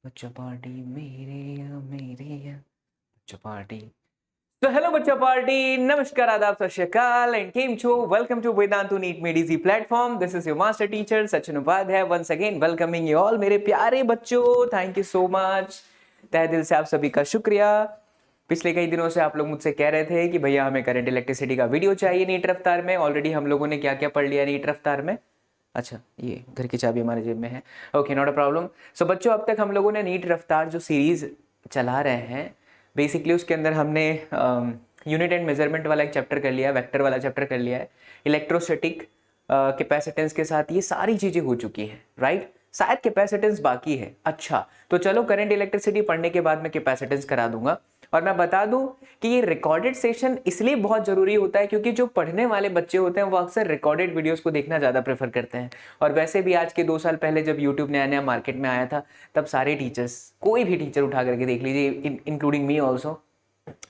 बच्चा पार्टी मेरे या बच्चा पार्टी। तो हेलो बच्चा पार्टी, नमस्कार, आदाब, सत श्री अकाल एंड केम छो। Welcome to Vedantu NEET made easy platform. This is your master teacher Sachin Upadhyay once again welcoming you all मेरे प्यारे बच्चों। थैंक यू सो मच, तहे दिल से आप सभी का शुक्रिया। पिछले कई दिनों से आप लोग मुझसे कह रहे थे कि भैया हमें करंट इलेक्ट्रिसिटी का वीडियो चाहिए नीट रफ्तार में। ऑलरेडी हम लोगों ने क्या क्या पढ़ लिया नीट रफ्तार में। अच्छा, ये घर की चाबी हमारे जेब में है। Okay, not a problem. So बच्चों, अब तक हम लोगों ने नीट रफ्तार जो सीरीज चला रहे हैं, बेसिकली उसके अंदर हमने यूनिट एंड मेजरमेंट वाला एक चैप्टर कर लिया है, वेक्टर वाला चैप्टर कर लिया है, इलेक्ट्रोस्टैटिक कैपेसिटेंस के साथ ये सारी चीज़ें हो चुकी हैं, राइट। शायद कैपेसिटेंस बाकी है। अच्छा, तो चलो करंट इलेक्ट्रिसिटी पढ़ने के बाद मैं कैपेसिटेंस करा दूंगा। और मैं बता दूं कि ये रिकॉर्डेड सेशन इसलिए बहुत ज़रूरी होता है क्योंकि जो पढ़ने वाले बच्चे होते हैं वो अक्सर रिकॉर्डेड वीडियोस को देखना ज़्यादा प्रेफर करते हैं। और वैसे भी आज के 2 साल पहले जब यूट्यूब नया नया मार्केट में आया था, तब सारे टीचर्स, कोई भी टीचर उठा करके देख लीजिए, इंक्लूडिंग मी ऑल्सो,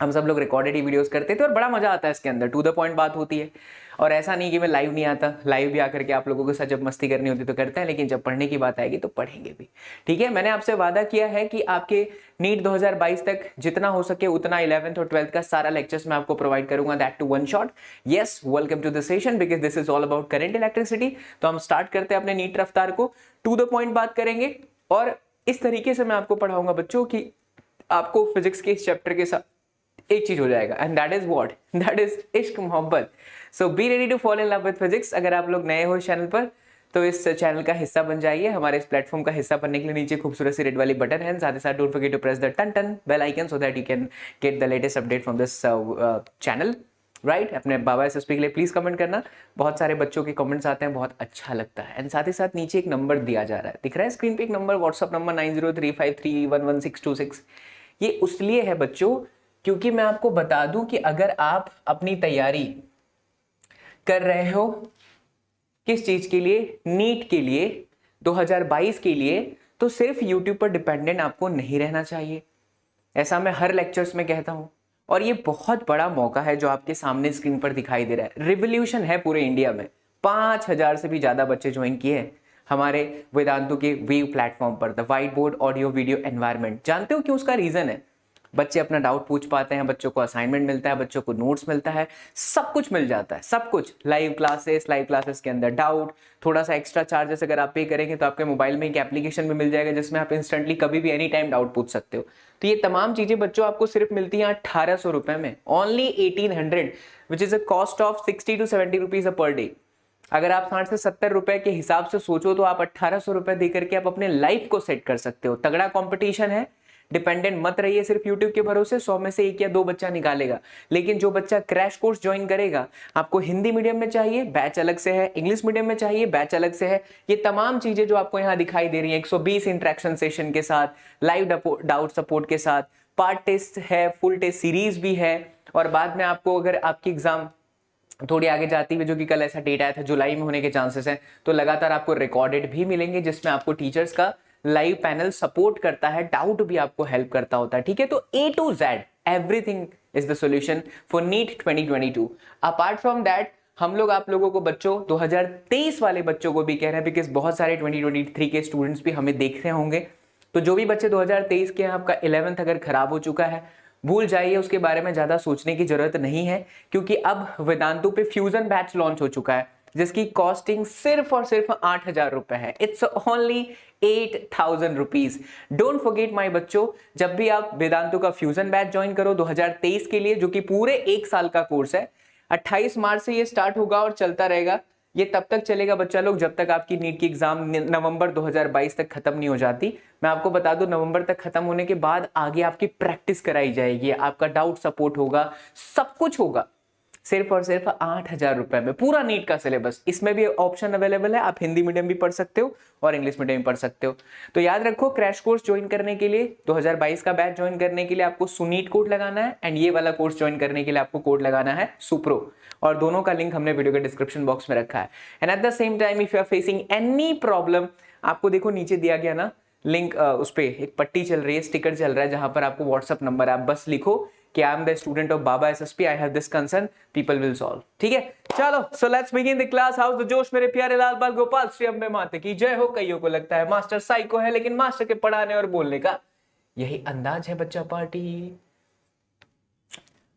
हम सब लोग रिकॉर्डेड ही वीडियोस करते थे और बड़ा मजा आता है इसके अंदर। टू द पॉइंट बात होती है। और ऐसा नहीं कि मैं लाइव नहीं आता, लाइव भी आकर के आप लोगों के साथ जब मस्ती करनी होती तो करते हैं, लेकिन जब पढ़ने की बात आएगी तो पढ़ेंगे भी। ठीक है, मैंने आपसे वादा किया है कि आपके नीट 2022 तक जितना हो सके उतना 11th और 12th का सारा लेक्चर्स मैं आपको प्रोवाइड करूंगा, that to one shot. Yes, welcome to the session because this is all about current electricity. तो हम स्टार्ट करते हैं अपने नीट रफ्तार को, टू द पॉइंट बात करेंगे और इस तरीके से मैं आपको पढ़ाऊंगा बच्चों की आपको फिजिक्स के इस चैप्टर के साथ एक चीज हो जाएगा, and that is what, that is इश्क मोहब्बत। So be ready to fall in love with physics. अगर आप लोग नए हो इस चैनल पर तो इस चैनल का हिस्सा बन जाइए। हमारे इस प्लेटफॉर्म का हिस्सा बनने के लिए नीचे खूबसूरत सी रेड वाली बटन है, साथ ही साथ don't forget to press the टन टन bell icon so that you can get the latest update from this channel, right. अपने बाबा एसएसपी के लिए प्लीज कमेंट करना, बहुत सारे बच्चों के कमेंट्स आते हैं, बहुत अच्छा लगता है। एंड साथ ही साथ नीचे एक नंबर दिया जा रहा है, दिख रहा है स्क्रीन पे एक नंबर, व्हाट्सअप नंबर 9035311626। ये उसलिए है बच्चों क्योंकि मैं आपको बता दूं कि अगर आप अपनी तैयारी कर रहे हो किस चीज के लिए, नीट के लिए, 2022 के लिए, तो सिर्फ YouTube पर डिपेंडेंट आपको नहीं रहना चाहिए। ऐसा मैं हर लेक्चर्स में कहता हूं और ये बहुत बड़ा मौका है जो आपके सामने स्क्रीन पर दिखाई दे रहा है। रिवॉल्यूशन है पूरे इंडिया में, 5000 से भी ज्यादा बच्चे ज्वाइन किए हैं हमारे वेदांतु के वेव प्लेटफॉर्म पर, the white board audio video environment. जानते हो क्यों? उसका रीजन है, बच्चे अपना डाउट पूछ पाते हैं, बच्चों को असाइनमेंट मिलता है, बच्चों को नोट्स मिलता है, सब कुछ मिल जाता है, सब कुछ। लाइव क्लासेस के अंदर डाउट, थोड़ा सा एक्स्ट्रा चार्जेस अगर आप पे करेंगे तो आपके मोबाइल में एक एप्लीकेशन भी मिल जाएगा जिसमें आप इंस्टेंटली कभी भी एनी टाइम डाउट पूछ सकते हो। तो ये तमाम चीजें बच्चों आपको सिर्फ मिलती हैं 1800 रुपए में, only 1800, which is a cost of 60 to 70 rupees per day. अगर आप 60 से 70 रुपए के हिसाब से सोचो तो आप 1800 रुपए देकर के आप अपने लाइफ को सेट कर सकते हो। तगड़ा कंपटीशन है, डिपेंडेंट मत रहिए सिर्फ यूट्यूब के भरोसे। 100 में से 1 या 2 बच्चा निकालेगा, लेकिन जो बच्चा क्रैश कोर्स ज्वाइन करेगा, आपको हिंदी मीडियम में चाहिए बैच अलग से है, इंग्लिश मीडियम में चाहिए बैच अलग से है। ये तमाम चीजें जो आपको यहाँ दिखाई दे रही है, 120 इंटरेक्शन सेशन के साथ, लाइव डाउट सपोर्ट के साथ, पार्ट टेस्ट है, फुल टेस्ट सीरीज भी है। और बाद में आपको अगर आपकी एग्जाम थोड़ी आगे जाती हुई, जो कि कल ऐसा डेट आया था जुलाई में होने के चांसेस हैं, तो लगातार आपको रिकॉर्डेड भी मिलेंगे जिसमें आपको टीचर्स का लाइव पैनल सपोर्ट करता है, डाउट भी आपको हेल्प करता होता है। ठीक है, तो A to Z everything is the solution for NEET 2022। Apart from that हम लोग आप लोगों को बच्चों 2023 वाले बच्चों को भी कह रहे हैं, बिकॉज बहुत सारे 2023 के स्टूडेंट्स भी हमें देख रहे होंगे। तो जो भी बच्चे 2023 के हैं, आपका 11th अगर खराब हो चुका है, भूल जाइए, उसके बारे में ज्यादा सोचने की जरूरत नहीं है, क्योंकि अब वेदांतु पे फ्यूजन बैच लॉन्च हो चुका है जिसकी कॉस्टिंग सिर्फ और सिर्फ 8000 रुपए है। It's only 8000 rupees. Don't forget my बच्चों, जब भी आप वेदांतु का फ्यूजन बैच ज्वाइन करो 2023 के लिए, जो कि पूरे 1 साल का कोर्स है, 28 मार्च से ये स्टार्ट होगा और चलता रहेगा। ये तब तक चलेगा बच्चा लोग जब तक आपकी नीट की एग्जाम नवंबर 2022 तक खत्म नहीं हो जाती। मैं आपको बता दूं, नवंबर तक खत्म होने के बाद आगे आपकी प्रैक्टिस कराई जाएगी, आपका डाउट सपोर्ट होगा, सब कुछ होगा, सिर्फ और सिर्फ 8000 रुपए में पूरा नीट का सिलेबस। इसमें भी ऑप्शन अवेलेबल है, आप हिंदी मीडियम भी पढ़ सकते हो और इंग्लिश मीडियम भी पढ़ सकते हो। तो याद रखो, क्रैश कोर्स ज्वाइन करने के लिए, 2022 का बैच ज्वाइन करने के लिए आपको सुनीट कोड लगाना है, एंड ये वाला कोर्स ज्वाइन करने के लिए आपको कोड लगाना है सुप्रो, और दोनों का लिंक हमने वीडियो के डिस्क्रिप्शन बॉक्स में रखा है। And at the same time if you are facing any problem, आपको देखो नीचे दिया गया ना लिंक, उस पर एक पट्टी चल रही है, स्टिकर चल रहा है, जहां पर आपको व्हाट्सअप नंबर, आप बस लिखो कि I am the student of Baba SSP, I have this concern, people will solve. ठीक है, चलो so let's begin the class. House the जोश मेरे प्यारे लाल बाल गोपाल, श्री अम्बे माते की जय हो। कईयों को लगता है मास्टर साइको है, लेकिन मास्टर के पढ़ाने और बोलने का यही अंदाज है बच्चा पार्टी।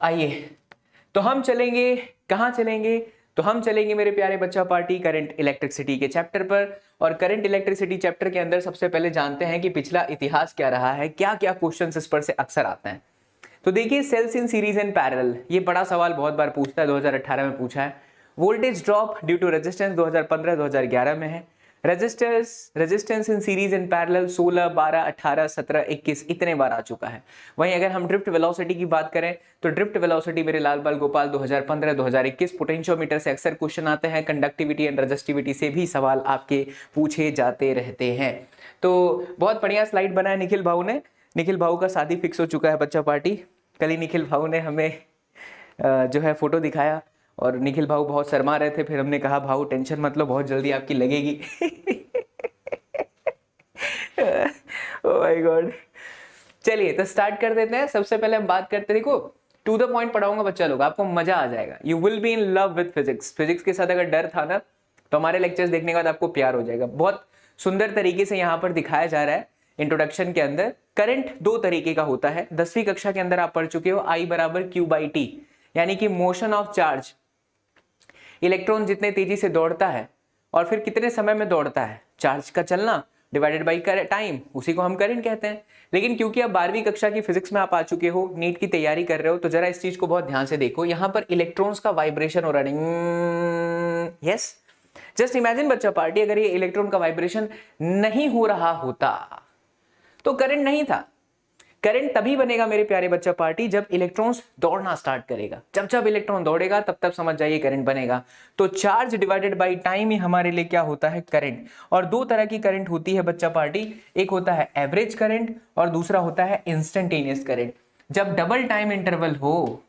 आइए तो हम चलेंगे, कहां चलेंगे? तो हम चलेंगे मेरे प्यारे बच्चा पार्टी करंट इलेक्ट्रिसिटी के चैप्टर पर। और करंट इलेक्ट्रिसिटी चैप्टर के अंदर सबसे पहले जानते हैं कि पिछला इतिहास क्या रहा है, क्या क्या क्वेश्चंस इस पर से अक्सर आते हैं। तो देखिए, cells in series and parallel, ये बड़ा सवाल बहुत बार पूछता है, 2018 में पूछा है। Voltage drop due to resistance 2015-2011 में है। Resistance in series and parallel 16, 12, 18, 17, 21 इतने बार आ चुका है। वहीं अगर हम ड्रिफ्ट वेलोसिटी की बात करें तो ड्रिफ्ट वेलोसिटी मेरे लाल बाल गोपाल 2015-2021 पोटेंशियोमीटर से अक्सर क्वेश्चन आते हैं। कंडक्टिविटी एंड रेजिस्टिविटी से भी सवाल आपके पूछे जाते रहते हैं। तो बहुत बढ़िया स्लाइड बनाया निखिल भाऊ ने। निखिल भाऊ का शादी फिक्स हो चुका है बच्चा पार्टी। कल ही निखिल भाऊ ने हमें जो है फोटो दिखाया और निखिल भाऊ बहुत शर्मा रहे थे। फिर हमने कहा भाऊ टेंशन मत लो, बहुत जल्दी आपकी लगेगी। Oh my God. चलिए तो स्टार्ट कर देते हैं। सबसे पहले हम बात करते हैं, देखो टू द पॉइंट पढ़ाऊंगा बच्चा लोग, आपको मजा आ जाएगा। You will be in love with physics. Physics के साथ अगर डर था ना तो हमारे लेक्चर्स देखने के बाद आपको प्यार हो जाएगा। बहुत सुंदर तरीके से यहाँ पर दिखाया जा रहा है इंट्रोडक्शन के अंदर। करंट दो तरीके का होता है, 10वीं कक्षा के अंदर आप पढ़ चुके हो। I बराबर Q/T, यानी कि मोशन ऑफ चार्ज। इलेक्ट्रॉन जितने तेजी से दौड़ता है और फिर कितने समय में दौड़ता है, चार्ज का चलना डिवाइडेड बाई टाइम, उसी को हम करंट कहते हैं। लेकिन क्योंकि अब 12वीं कक्षा की फिजिक्स में आप आ चुके हो, नीट की तैयारी कर रहे हो, तो जरा इस चीज को बहुत ध्यान से देखो। यहां पर इलेक्ट्रॉन्स का वाइब्रेशन हो रहा है। यस, जस्ट इमेजिन बच्चा पार्टी, अगर ये इलेक्ट्रॉन का वाइब्रेशन नहीं हो रहा होता तो करंट नहीं था। करंट तभी बनेगा मेरे प्यारे बच्चा पार्टी जब इलेक्ट्रॉन्स दौड़ना स्टार्ट करेगा। जब जब इलेक्ट्रॉन दौड़ेगा तब तब समझ जाइए करंट बनेगा। तो चार्ज डिवाइडेड बाय टाइम ही हमारे लिए क्या होता है, करंट। और दो तरह की करंट होती है बच्चा पार्टी, एक होता है एवरेज करंट और दूसरा होता है इंस्टेंटेनियस करंट। जब डबल टाइम इंटरवल हो,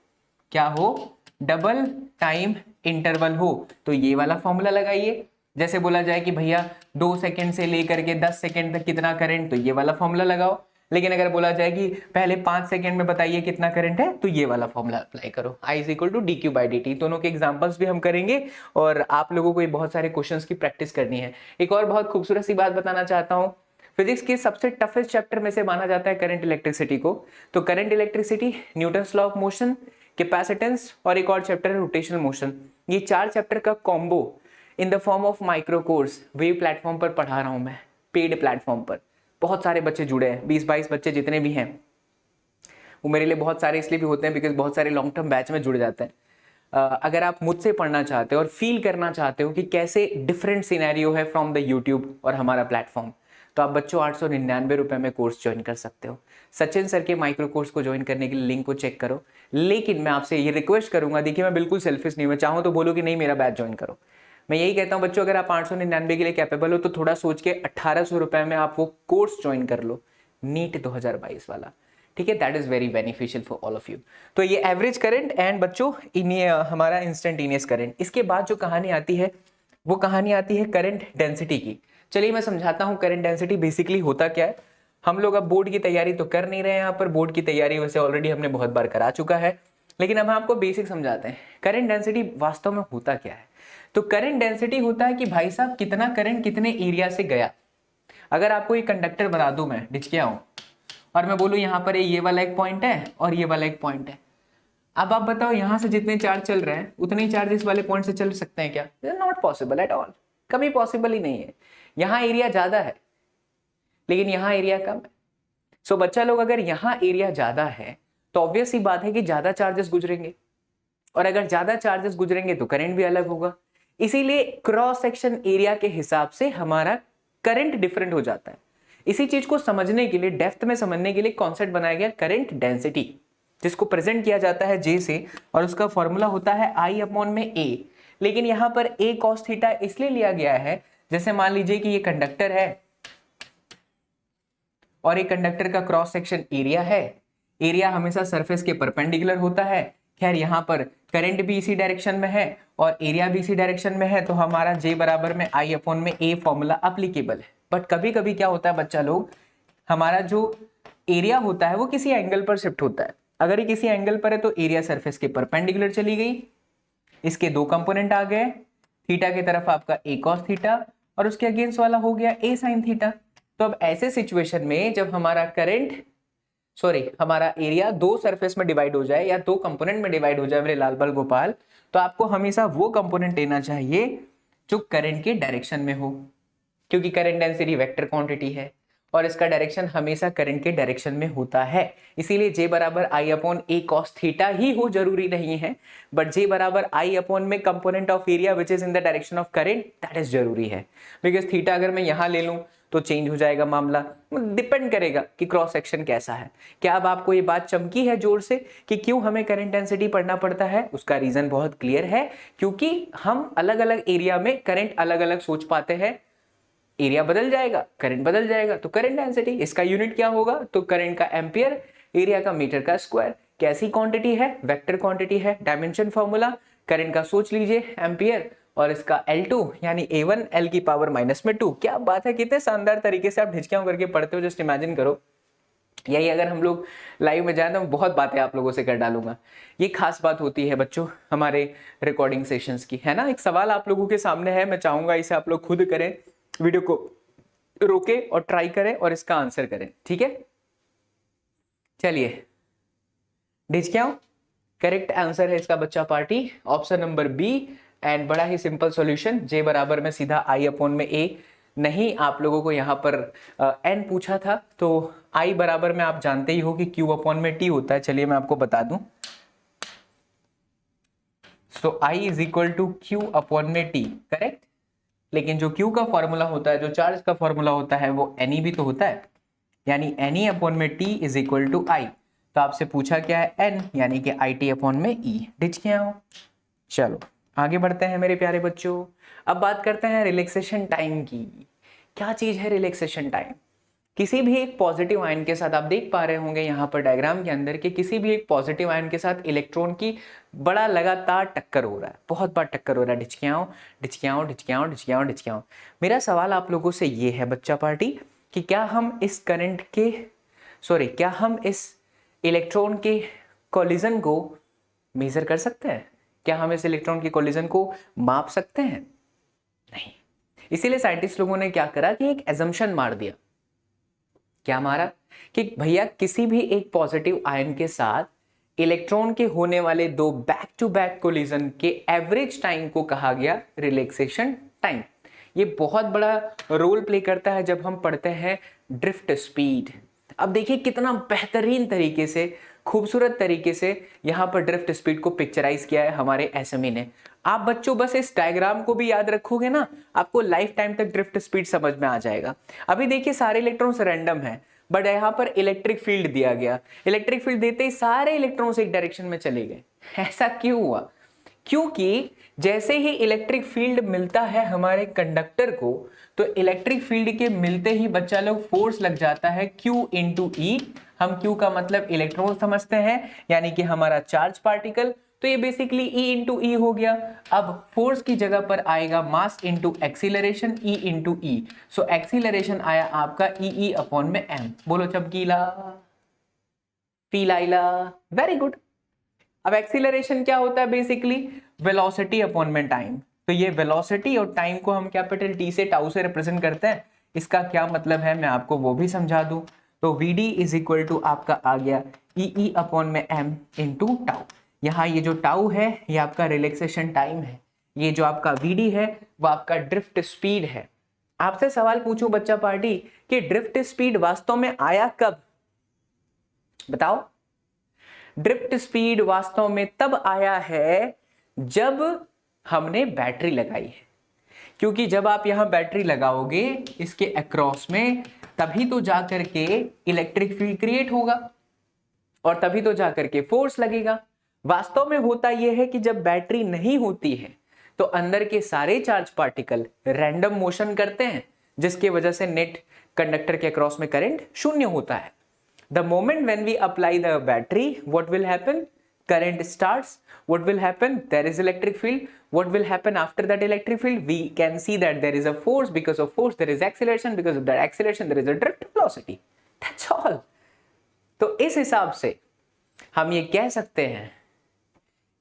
क्या हो, डबल टाइम इंटरवल हो, तो ये वाला फॉर्मूला लगाइए। जैसे बोला जाए कि भैया 2 सेकंड से लेकर के 10 सेकंड तक कितना करंट, तो ये वाला फॉर्मूला लगाओ। लेकिन अगर बोला जाए कि पहले 5 सेकंड में बताइए कितना करंट है, तो ये वाला फॉर्मूला अप्लाई करो, I = dq/dt। दोनों के एग्जांपल्स भी हम करेंगे और आप लोगों को ये बहुत सारे क्वेश्चंस की प्रैक्टिस करनी है। एक और बहुत खूबसूरत सी बात बताना चाहता हूँ, फिजिक्स के सबसे टफेस्ट चैप्टर में से माना जाता है करंट इलेक्ट्रिसिटी को। तो current electricity, Newton's law of motion, capacitance और एक और चैप्टर है रोटेशनल मोशन। ये 4 चैप्टर का combo in the form of micro course wave platform पर पढ़ा रहा हूं मैं, पेड प्लेटफॉर्म पर। बहुत सारे बच्चे जुड़े हैं, 20-22 बच्चे जितने भी हैं, वो मेरे लिए बहुत सारे इसलिए भी होते हैं बिकॉज बहुत सारे लॉन्ग टर्म बैच में जुड़ जाते हैं। अगर आप मुझसे पढ़ना चाहते हो और फील करना चाहते हो कि कैसे डिफरेंट सिनेरियो है फ्रॉम द यूट्यूब और हमारा प्लेटफॉर्म, तो आप बच्चों 899 रुपए में कोर्स ज्वाइन कर सकते हो। सचिन सर के माइक्रो कोर्स को ज्वाइन करने के लिए लिंक को चेक करो। लेकिन मैं आपसे ये रिक्वेस्ट करूंगा, देखिए मैं बिल्कुल सेल्फिश नहीं हूं, मैं चाहूँ तो बोलो कि नहीं मेरा बैच ज्वाइन करो। मैं यही कहता हूं बच्चों, अगर आप 899 के लिए कैपेबल हो तो थोड़ा सोच के 1800 रुपए में आप वो कोर्स ज्वाइन कर लो, नीट 2022 वाला। ठीक है, that is very beneficial for all of you. तो ये एवरेज करंट एंड बच्चों हमारा इंस्टेंटेनियस करंट। इसके बाद जो कहानी आती है वो कहानी आती है करंट डेंसिटी की। चलिए मैं समझाता हूँ करंट डेंसिटी बेसिकली होता क्या है। हम लोग अब बोर्ड की तैयारी तो कर नहीं रहे हैं, यहाँ पर बोर्ड की तैयारी वैसे ऑलरेडी हमने बहुत बार करा चुका है, लेकिन अब हम आपको बेसिक समझाते हैं करंट डेंसिटी वास्तव में होता क्या है। तो करंट डेंसिटी होता है कि भाई साहब कितना करंट कितने एरिया से गया। अगर आपको एक कंडक्टर बता दूं मैं डिचकिया हूं और मैं बोलूं यहाँ पर ये वाला एक पॉइंट है और ये वाला एक पॉइंट है, अब आप बताओ यहाँ से जितने चार्ज चल रहे हैं उतने ही चार्ज इस वाले पॉइंट से चल सकते हैं क्या? नॉट पॉसिबल एट ऑल, कभी पॉसिबल ही नहीं है। यहाँ एरिया ज्यादा है लेकिन यहाँ एरिया कम है। सो बच्चा लोग, अगर यहाँ एरिया ज्यादा है तो ऑब्वियस ही बात है कि ज्यादा चार्जेस गुजरेंगे, और अगर ज्यादा चार्जेस गुजरेंगे तो करंट भी अलग होगा। इसीलिए क्रॉस सेक्शन एरिया के हिसाब से हमारा करंट डिफरेंट हो जाता है। इसी चीज को समझने के लिए, डेप्थ में समझने के लिए कॉन्सेप्ट बनाया गया करंट डेंसिटी, जिसको प्रेजेंट किया जाता है J से, और उसका फॉर्मूला होता है I/A। लेकिन यहां पर A cos थीटा इसलिए लिया गया है, जैसे मान लीजिए कि ये कंडक्टर है और एक कंडक्टर का क्रॉस सेक्शन एरिया है। एरिया हमेशा सरफेस के परपेंडिकुलर होता है। खैर यहाँ पर करंट भी इसी डायरेक्शन में है और एरिया भी इसी डायरेक्शन में है, तो हमारा J बराबर में I/A फॉर्मूला अप्लीकेबल है। बट कभी कभी क्या होता है बच्चा लोग, हमारा जो एरिया होता है वो किसी एंगल पर शिफ्ट होता है। अगर ये किसी एंगल पर है तो एरिया सरफेस के परपेंडिकुलर चली गई, इसके दो कंपोनेंट आ गए, थीटा की तरफ आपका a cos थीटा और उसके अगेंस्ट वाला हो गया a sin थीटा। तो अब ऐसे सिचुएशन में जब हमारा एरिया दो सरफेस में डिवाइड हो जाए या दो कंपोनेंट में डिवाइड हो जाए मेरे लाल बाल गोपाल, तो आपको हमेशा वो कंपोनेंट लेना चाहिए जो करंट के डायरेक्शन में हो, क्योंकि करंट डेंसिटी वेक्टर क्वांटिटी है और इसका डायरेक्शन हमेशा करंट के डायरेक्शन में होता है। इसीलिए J बराबर I upon A cos theta ही हो, जरूरी नहीं है, बट J बराबर I अपॉन में component of area which is in the direction of current, that is जरूरी है। बिकॉज थीटा अगर मैं यहां ले लूं तो चेंज हो जाएगा मामला, डिपेंड करेगा कि क्रॉस सेक्शन कैसा है। क्या अब आपको ये बात चमकी है जोर से कि क्यों हमें करंट डेंसिटी पढ़ना पड़ता है? उसका रीजन बहुत क्लियर है, क्योंकि हम अलग अलग एरिया में करंट अलग अलग सोच पाते हैं। एरिया बदल जाएगा, करंट बदल जाएगा, तो करंट डेंसिटी, इसका यूनिट क्या होगा? तो करंट का एम्पियर, एरिया का मीटर का स्क्वायर। कैसी क्वांटिटी है? वेक्टर क्वांटिटी है। डायमेंशन फॉर्मूला करंट का सोच लीजिए, एम्पियर, और इसका L2 यानी A1 L की पावर -2। क्या बात है, कितने शानदार तरीके से आप ढिचकियां करके पढ़ते हो, जस्ट इमेजिन करो। यही अगर हम लोग लाइव में जाए तो बहुत बातें आप लोगों से कर डालूंगा। ये खास बात होती है बच्चों हमारे रिकॉर्डिंग सेशंस की, है ना। एक सवाल आप लोगों के सामने है, मैं चाहूंगा इसे आप लोग खुद करें, वीडियो को रोके और ट्राई करें और इसका आंसर करें, ठीक है। चलिए ढिचकियां, करेक्ट आंसर है इसका बच्चा पार्टी ऑप्शन नंबर बी। एंड बड़ा ही सिंपल सॉल्यूशन, J बराबर में सीधा I अपॉन में A, नहीं आप लोगों को यहाँ पर N पूछा था, तो I बराबर में आप जानते ही हो कि Q अपॉन में T होता है। चलिए मैं आपको बता दूं, so I is equal to Q upon में T, करेक्ट। लेकिन जो Q का फॉर्मूला होता है, जो चार्ज का फॉर्मूला होता है, वो Ne भी तो होता है, यानी Ne अपॉन में T is equal to I। तो आपसे पूछा क्या है? N, यानी कि IT अपॉन में E। ढिचकियां, चलो आगे बढ़ते हैं मेरे प्यारे बच्चों। अब बात करते हैं रिलैक्सेशन टाइम की। क्या चीज है रिलैक्सेशन टाइम? किसी भी एक पॉजिटिव आयन के साथ, आप देख पा रहे होंगे यहाँ पर डायग्राम के अंदर कि किसी भी एक पॉजिटिव आयन के साथ इलेक्ट्रॉन की बड़ा लगातार टक्कर हो रहा है, बहुत बार टक्कर हो रहा है। ढिचकियाओं ढिचकियाओं ढिचकियाओं ढिचकियाओं ढिचकियाओं। मेरा सवाल आप लोगों से ये है बच्चा पार्टी कि क्या हम इस इलेक्ट्रॉन के कोलिजन को मेजर कर सकते हैं? क्या हम इस इलेक्ट्रॉन की कोलिजन को माप सकते हैं? नहीं। इसीलिए साइंटिस्ट लोगों ने क्या करा कि एक एजम्पशन मार दिया। क्या मारा? कि भैया किसी भी एक पॉजिटिव आयन के साथ इलेक्ट्रॉन के होने वाले दो बैक टू बैक कोलिजन के एवरेज टाइम को कहा गया रिलैक्सेशन टाइम। ये बहुत बड़ा रोल प्ले करता है जब हम पढ़ते हैं ड्रिफ्ट स्पीड। अब देखिए कितना बेहतरीन तरीके से, खूबसूरत तरीके से यहाँ पर ड्रिफ्ट स्पीड को पिक्चराइज किया है हमारे एसएमई ने। आप बच्चों बस इस डायग्राम को भी याद रखोगे ना, आपको लाइफ टाइम तक ड्रिफ्ट स्पीड समझ में आ जाएगा। अभी देखिए सारे इलेक्ट्रॉन्स रैंडम है, बट यहाँ पर इलेक्ट्रिक फील्ड दिया गया। इलेक्ट्रिक फील्ड देते ही सारे इलेक्ट्रॉन्स एक डायरेक्शन में चले गए। ऐसा क्यों हुआ? क्योंकि जैसे ही इलेक्ट्रिक फील्ड मिलता है हमारे कंडक्टर को, तो इलेक्ट्रिक फील्ड के मिलते ही बच्चा लोग फोर्स लग जाता है Q इंटू E। हम Q का मतलब इलेक्ट्रॉन समझते हैं, यानी कि हमारा चार्ज पार्टिकल, तो ये बेसिकली E इंटू E हो गया। अब फोर्स की जगह पर आएगा mass into acceleration, E into E। सो एक्सीलरेशन आया आपका E अपॉन में M। बोलो चमकीला, पीलाइला, वेरी गुड। अब एक्सीलरेशन क्या होता है? बेसिकली वेलोसिटी अपॉन में टाइम। तो ये वेलोसिटी और टाइम को हम कैपिटल T से टाउ से रिप्रेजेंट करते हैं। इसका क्या मतलब है मैं आपको वो भी समझा दूं। तो Vd इज इक्वल टू आपका आ गया E अपॉन में M इंटू टाउ। यहाँ ये जो टाउ है ये आपका रिलैक्सेशन टाइम है, ये जो आपका Vd है वो आपका ड्रिफ्ट स्पीड है। आपसे सवाल पूछूं बच्चा पार्टी कि ड्रिफ्ट स्पीड वास्तव में आया कब? बताओ। ड्रिफ्ट स्पीड वास्तव में तब आया है जब हमने बैटरी लगाई है, क्योंकि जब आप यहां बैटरी लगाओगे इसके अक्रॉस में, तभी तो जाकर के इलेक्ट्रिक फील्ड क्रिएट होगा और तभी तो जाकर के फोर्स लगेगा। वास्तव में होता यह है कि जब बैटरी नहीं होती है तो अंदर के सारे चार्ज पार्टिकल रैंडम मोशन करते हैं, जिसकी वजह से नेट कंडक्टर के अक्रॉस में करंट शून्य होता है। The moment when we apply the battery, what will happen? Current starts. What will happen? There is electric field. What will happen after that electric field? We can see that there is a force. Because of force, there is acceleration. Because of that acceleration, there is a drift velocity. That's all. तो इस हिसाब से हम ये कह सकते हैं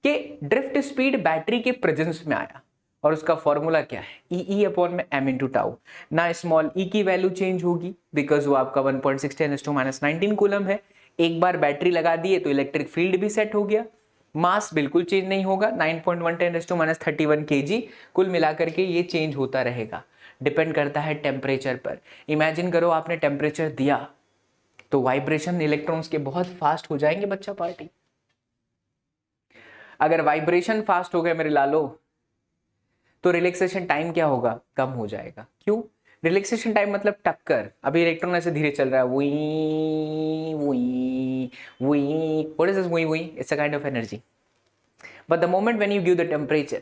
कि ड्रिफ्ट स्पीड बैटरी के प्रेजेंस में आया और उसका फॉर्मूला क्या है, ई अपॉन में एम इंटू टाउ। ना स्मॉल ई की वैल्यू चेंज होगी बिकॉज वो आपका 1.6 × 10⁻⁹ कूलम है। एक बार बैटरी लगा दिए तो इलेक्ट्रिक फील्ड भी सेट हो गया। मास बिल्कुल चेंज नहीं होगा, 9.1 × 10⁻31 kg। कुल मिलाकर के ये चेंज होता रहेगा, डिपेंड करता है टेम्परेचर पर। इमेजिन करो आपने टेम्परेचर दिया तो वाइब्रेशन इलेक्ट्रॉन्स के बहुत फास्ट हो जाएंगे बच्चा पार्टी। अगर वाइब्रेशन फास्ट हो गए मेरे लालो तो रिलैक्सेशन टाइम क्या होगा, कम हो जाएगा। क्यों? रिलैक्सेशन टाइम मतलब टक्कर। अभी इलेक्ट्रॉन ऐसे धीरे चल रहा है, we we we, what is this we we? It's a kind of energy. But the moment when you give the temperature,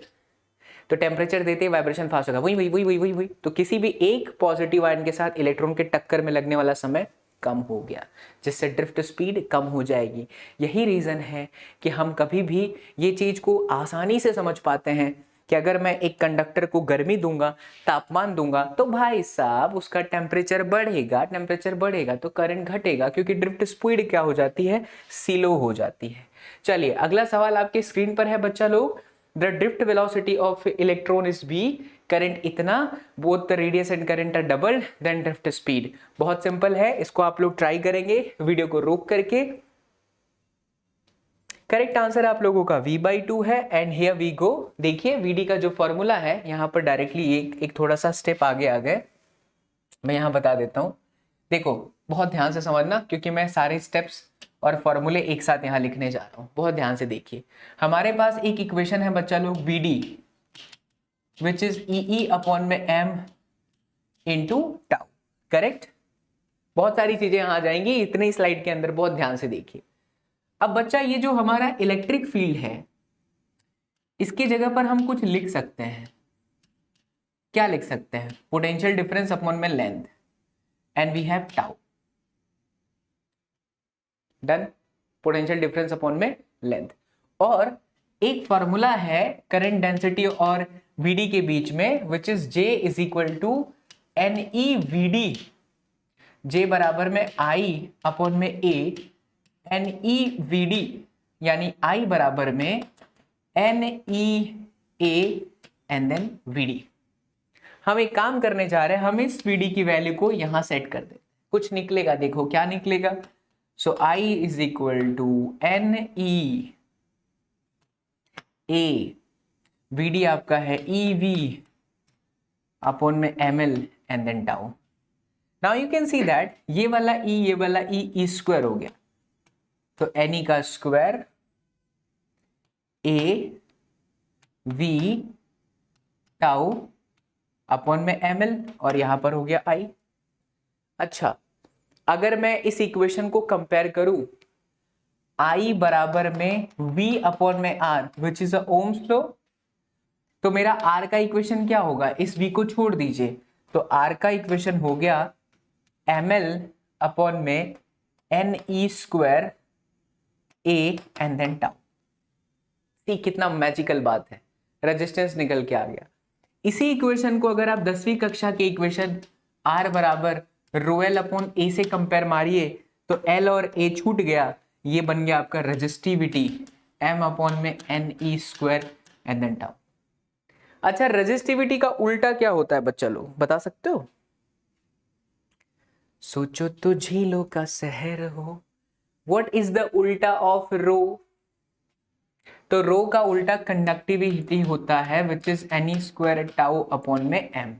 तो टेम्परेचर देते ही वाइब्रेशन फास्ट होगा, वही वही वही वही वही। तो किसी भी एक पॉजिटिव आयन के साथ इलेक्ट्रॉन के टक्कर में लगने वाला समय कम हो गया, जिससे ड्रिफ्ट स्पीड कम हो जाएगी। यही रीजन है कि हम कभी भी ये चीज को आसानी से समझ पाते हैं कि अगर मैं एक कंडक्टर को गर्मी दूंगा, तापमान दूंगा, तो भाई साहब उसका टेम्परेचर बढ़ेगा, टेम्परेचर बढ़ेगा तो करंट घटेगा, क्योंकि ड्रिफ्ट स्पीड क्या हो जाती है, स्लो हो जाती है। चलिए अगला सवाल आपके स्क्रीन पर है बच्चा लोग। The drift velocity of electron is v, current इतना, both the radius and current are double then drift speed. बहुत सिंपल है, इसको आप लोग ट्राई करेंगे वीडियो को रोक करके। करेक्ट आंसर आप लोगों का v/2 है। And here we go. देखिए vd का जो फॉर्मूला है यहाँ पर डायरेक्टली एक थोड़ा सा स्टेप आगे आ गए, मैं यहाँ बता देता हूँ। देखो बहुत ध्यान से समझना, क्योंकि मैं सारे स्टेप्स और फॉर्मूले एक साथ यहाँ लिखने जा रहा हूँ। बहुत ध्यान से देखिए, हमारे पास एक इक्वेशन है बच्चा लोग vd which is E upon में m इंटू टाउ। करेक्ट? बहुत सारी चीजें यहाँ आ जाएंगी इतनी स्लाइड के अंदर, बहुत ध्यान से देखिए। अब बच्चा ये जो हमारा इलेक्ट्रिक फील्ड है, इसकी जगह पर हम कुछ लिख सकते हैं। क्या लिख सकते हैं? पोटेंशियल डिफरेंस अपॉन में length, and we have tau. Done? Potential difference upon में लेंथ। और एक फॉर्मूला है करंट डेंसिटी और वीडी के बीच में, which is J is equal to NeVd। J बराबर में I अपॉन में A, NeVd यानी I बराबर में NeA एंड देन Vd। हम एक काम करने जा रहे हैं, हम इस Vd की वैल्यू को यहां सेट कर दें, कुछ निकलेगा। देखो क्या निकलेगा। So I is equal to NeA, Vd आपका है EV अपॉन में ml and then tau. Now you can see that ये वाला E स्क्वायर हो गया, तो Ne का square A V tau upon में ml, और यहां पर हो गया I। अच्छा, अगर मैं इस इक्वेशन को कंपेयर करूं, I बराबर में V अपॉन में R which is Ohm's law, तो मेरा R का इक्वेशन क्या होगा? इस V को छोड़ दीजिए, तो R का इक्वेशन हो गया ml अपॉन में Ne square A and then tau. See कितना मैजिकल बात है, रेजिस्टेंस निकल के आ गया। इसी इक्वेशन को अगर आप 10वीं कक्षा के इक्वेशन R बराबर ρl अपॉन A से कंपेयर मारिए, तो L और A छूट गया, ये बन गया आपका रेजिस्टिविटी M अपॉन में Ne square and then tau. अच्छा, रेजिस्टिविटी का उल्टा क्या होता है बच्चा लोग, बता सकते हो? सोचो तो झीलों का शहर हो, व्हाट इज द उल्टा ऑफ रो? तो रो का उल्टा कंडक्टिविटी होता है, which is Ne square tau upon में M।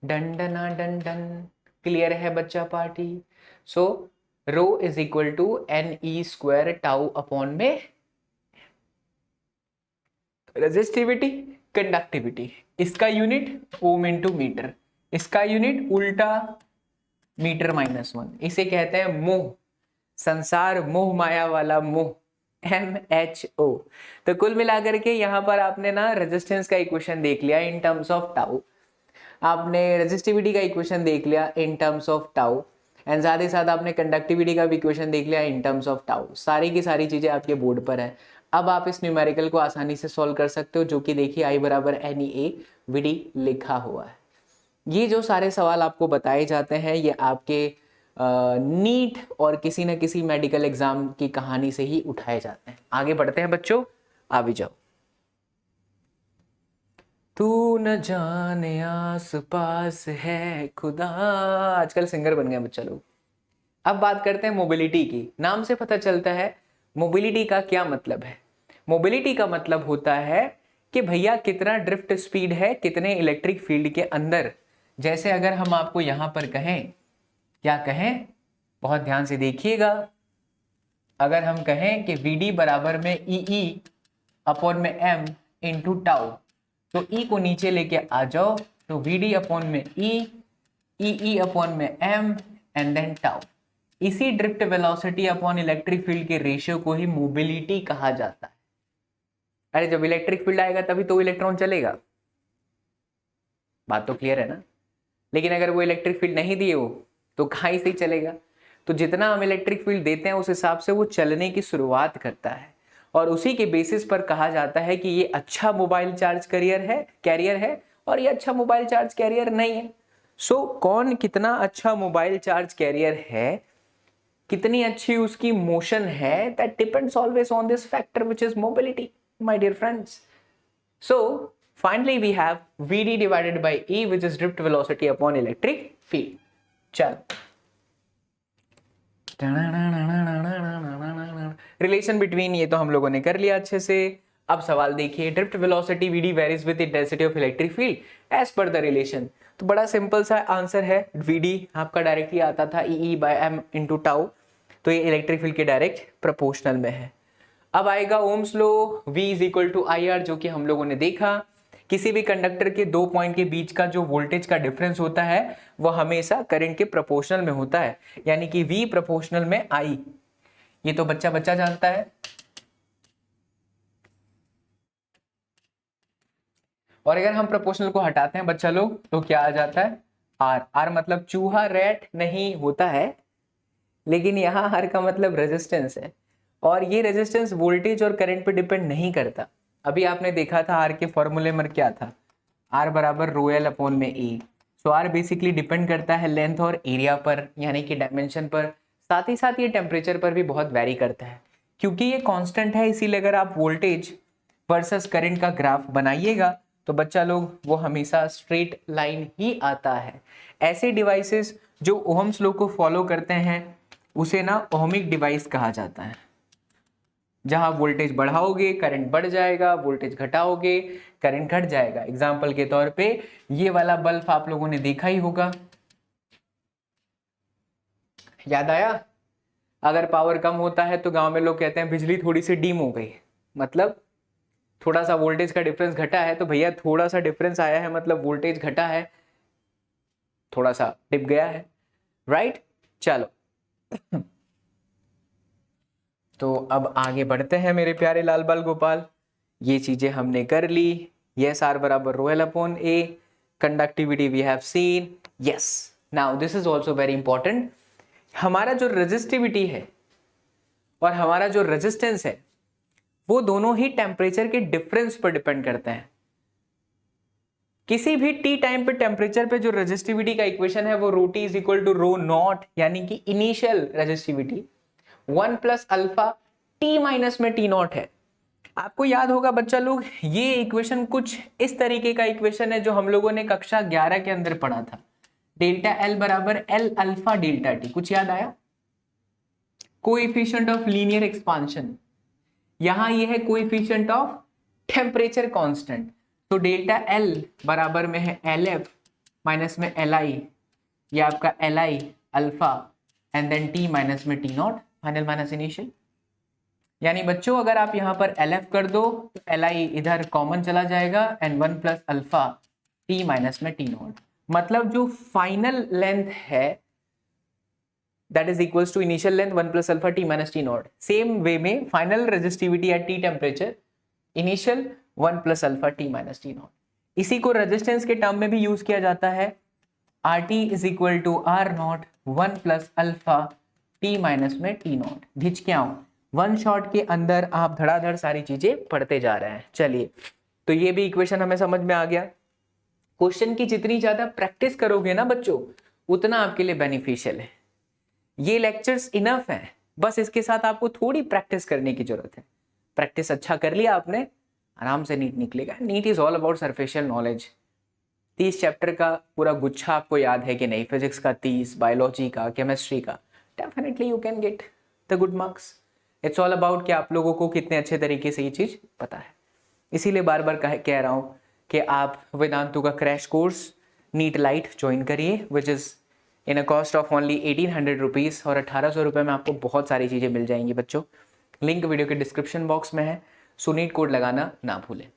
डन डना डन डन, क्लियर है बच्चा party? So rho is equal to Ne square tau upon में रेजिस्टिविटी, कंडक्टिविटी। इसका यूनिट ओम इंटू मीटर, इसका यूनिट उल्टा मीटर -1। इसे कहते हैं मोह, संसार मोह माया वाला मोह, MHO। तो कुल मिलाकर के यहाँ पर आपने ना रेजिस्टेंस का इक्वेशन देख लिया इन टर्म्स ऑफ टाउ, आपने रेजिस्टिविटी का इक्वेशन देख लिया in terms of tau, and साथ ही साथ आपने कंडक्टिविटी का भी इक्वेशन देख लिया इन टर्म्स ऑफ टाउ। सारी की सारी चीजें आपके बोर्ड पर है। अब आप इस न्यूमेरिकल को आसानी से सॉल्व कर सकते हो, जो कि देखिए I बराबर NeA Vd लिखा हुआ है। ये जो सारे सवाल आपको बताए जाते हैं, ये आपके नीट और किसी न किसी मेडिकल एग्जाम की कहानी से ही उठाए जाते हैं। आगे बढ़ते हैं बच्चों, आ भी जाओ। तू न जाने आस पास है खुदा, आजकल सिंगर बन गए बच्चा लोग। अब बात करते हैं मोबिलिटी की। नाम से पता चलता है मोबिलिटी का क्या मतलब है। मोबिलिटी का मतलब होता है कि भैया कितना ड्रिफ्ट स्पीड है कितने इलेक्ट्रिक फील्ड के अंदर। जैसे अगर हम आपको यहां पर कहें, क्या कहें, बहुत ध्यान से देखिएगा, अगर हम कहें कि Vd बराबर में ई अपॉन में m इंटू टाउ, तो ई को नीचे लेके आ जाओ, तो Vd अपॉन में ई अपॉन में m एंड देन टाउ। इसी drift velocity upon electric field के रेशियो को ही मोबिलिटी कहा जाता है। अरे जब इलेक्ट्रिक फील्ड आएगा तभी तो इलेक्ट्रॉन चलेगा, बात तो क्लियर है ना। लेकिन अगर वो इलेक्ट्रिक फील्ड नहीं दिए हो तो कहाँ से ही चलेगा। तो जितना हम इलेक्ट्रिक फील्ड देते हैं उस हिसाब से वो चलने की शुरुआत करता है, और उसी के बेसिस पर कहा जाता है कि ये अच्छा मोबाइल चार्ज कैरियर है और ये अच्छा मोबाइल चार्ज कैरियर नहीं है। सो कौन कितना अच्छा मोबाइल चार्ज कैरियर है, कितनी अच्छी उसकी मोशन है, that depends always on this factor which is mobility my dear friends. So finally we have Vd divided by E which is drift velocity upon electric field। चलो, relation between ये तो हम लोगों ने कर लिया अच्छे से। अब सवाल देखिए, drift velocity Vd varies with intensity of electric field as per the relation. तो बड़ा सिंपल सा आंसर है, Vd आपका डायरेक्टली आता था E by m into tau, तो ये इलेक्ट्रिक फील्ड के डायरेक्ट प्रोपोर्शनल में है। अब आएगा Ohm's law, V is equal to IR, जो कि हम लोगों ने देखा किसी भी कंडक्टर के दो पॉइंट के बीच का जो वोल्टेज का डिफरेंस होता है वो हमेशा करंट के प्रोपोर्शनल में होता है, यानी कि V प्रोपोर्शनल में I। ये तो बच्चा बच्चा जानता है। और अगर हम प्रोपोर्शनल को हटाते हैं बच्चा लोग तो क्या आ जाता है, R। R मतलब चूहा रैट नहीं होता है, लेकिन यहाँ R का मतलब रेजिस्टेंस है, और ये रेजिस्टेंस वोल्टेज और करंट पे डिपेंड नहीं करता। अभी आपने देखा था R के फॉर्मूले में क्या था, R बराबर रो एल अपॉन में E। सो R बेसिकली डिपेंड करता है लेंथ और एरिया पर, यानी कि डायमेंशन पर, साथ ही साथ ये टेम्परेचर पर भी बहुत वेरी करता है। क्योंकि ये कांस्टेंट है इसीलिए अगर आप वोल्टेज वर्सेस करंट का ग्राफ बनाइएगा तो बच्चा लोग वो हमेशा स्ट्रेट लाइन ही आता है। ऐसे डिवाइसेस जो ओहम्स लॉ को फॉलो करते हैं उसे ना ओहमिक डिवाइस कहा जाता है। जहां वोल्टेज बढ़ाओगे करंट बढ़ जाएगा, वोल्टेज घटाओगे करंट घट जाएगा। एग्जाम्पल के तौर पे ये वाला बल्ब आप लोगों ने देखा ही होगा, याद आया? अगर पावर कम होता है तो गांव में लोग कहते हैं बिजली थोड़ी सी डीम हो गई, मतलब थोड़ा सा वोल्टेज का डिफरेंस घटा है। तो भैया थोड़ा सा डिफरेंस आया है मतलब वोल्टेज घटा है, थोड़ा सा डिप गया है, राइट। चलो तो अब आगे बढ़ते हैं मेरे प्यारे लाल बाल गोपाल। ये चीजें हमने कर ली। यस, आर बराबर rho L upon A, conductivity we have seen. Yes, now this is also very important. हमारा जो रेजिस्टिविटी है और हमारा जो रेजिस्टेंस है वो दोनों ही टेम्परेचर के डिफरेंस पर डिपेंड करते हैं। किसी भी टी टाइम पे टेम्परेचर पे जो रेजिस्टिविटी का इक्वेशन है वो rho T is equal to rho naught, यानी कि initial resistivity 1 plus alpha T minus में टी नॉट है। आपको याद होगा बच्चा लोग, ये इक्वेशन कुछ इस तरीके का इक्वेशन है जो हम लोगों ने कक्षा 11 के अंदर पढ़ा था। डेल्टा एल बराबर एल अल्फा डेल्टा टी, कुछ याद आया? कोएफिशिएंट ऑफ लीनियर एक्सपांशन, यहां ये है कोएफिशिएंट ऑफ टेम्परेचर कांस्टेंट। तो डेल्टा एल बराबर में है एल एफ माइनस में एल आई, ये आपका L I alpha and then T minus में T naught, final minus initial. यानी बच्चों अगर आप यहाँ पर एल एफ कर दो तो एल आई इधर कॉमन चला जाएगा and 1 plus alpha T minus में टी नॉट, मतलब जो फाइनल लेंथ है that is equals to initial length 1 plus alpha t minus t naught। Same way में final resistivity at T temperature initial 1 plus alpha t minus t naught। इसी को resistance के term में भी use किया जाता है, RT is equal to R naught 1 plus alpha t minus में t naught। घिच के आओ, वन शॉट के अंदर आप धड़ाधड़ सारी चीजें पढ़ते जा रहे हैं। चलिए, तो ये भी इक्वेशन हमें समझ में आ गया। क्वेश्चन की जितनी ज्यादा प्रैक्टिस करोगे ना बच्चों उतना आपके लिए बेनिफिशियल है। ये लेक्चर्स इनफ हैं, बस इसके साथ आपको थोड़ी प्रैक्टिस करने की जरूरत है। प्रैक्टिस अच्छा कर लिया आपने, आराम से नीट निकलेगा। NEET is all about superficial knowledge. 30 chapter का पूरा गुच्छा आपको याद है कि नहीं, फिजिक्स का 30, बायोलॉजी का, केमिस्ट्री का, definitely you can get the good marks. It's all about कि आप लोगों को कितने अच्छे तरीके से ये चीज़ पता है। इसीलिए बार बार कह रहा हूँ कि आप वेदांतु का crash course NEET light join करिए, which is in a cost of only 1800 rupees, और 1800 रुपये में आपको बहुत सारी चीज़ें मिल जाएंगी बच्चों। लिंक वीडियो के डिस्क्रिप्शन बॉक्स में है, सो नीट कोड लगाना ना भूलें।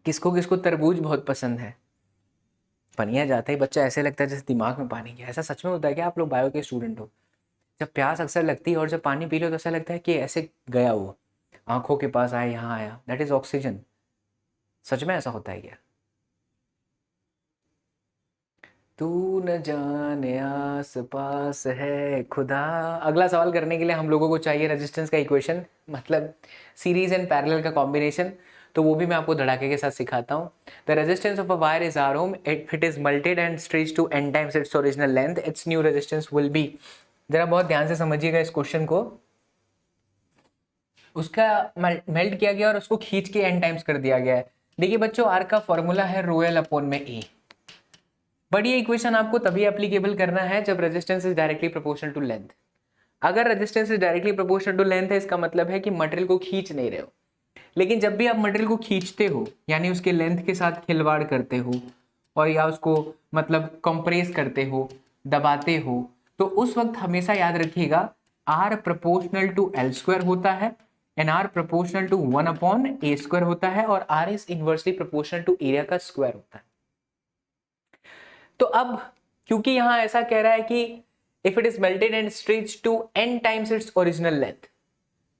किसको किसको तरबूज बहुत पसंद है। पनिया जाता ही बच्चा ऐसे लगता है जैसे दिमाग में पानी गया। ऐसा सच में होता है कि आप लोग बायो के स्टूडेंट हो? जब प्यास अक्सर लगती है और जब पानी पी लो तो ऐसा लगता है कि ऐसे गया वो आंखों के पास आया, यहाँ आया, दैट इज ऑक्सीजन। सच में ऐसा होता है क्या? तू न जाने आस पास है खुदा। अगला सवाल करने के लिए हम लोगों को चाहिए रेजिस्टेंस का इक्वेशन, मतलब सीरीज एंड पैरेलल का कॉम्बिनेशन। तो वो भी मैं आपको धड़ाके के साथ सिखाता हूँ। The resistance of a wire is R ohm, if it is melted and stretched to n times its original length, its new resistance will be. जरा बहुत ध्यान से समझिएगा इस क्वेश्चन को। उसका मेल्ट किया गया और उसको खींच के n टाइम्स कर दिया गया है। देखिए बच्चों, आर का फॉर्मूला है ρl अपॉन में a। बट ये इक्वेशन आपको तभी एप्लीकेबल करना है जब resistance is directly proportional to length. अगर resistance is directly proportional to length है, इसका मतलब है कि मटेरियल को खींच नहीं रहे हो। लेकिन जब भी आप मटेरियल को खींचते हो, यानी उसके लेंथ के साथ खिलवाड़ करते हो और या उसको मतलब कंप्रेस करते हो, दबाते हो, तो उस वक्त हमेशा याद रखिएगा R proportional to L square होता है and R proportional to 1 upon A square होता है, और R is inversely proportional to area का स्क्वायर होता है। तो अब क्योंकि यहां ऐसा कह रहा है कि if it is melted and stretched to n times its original length,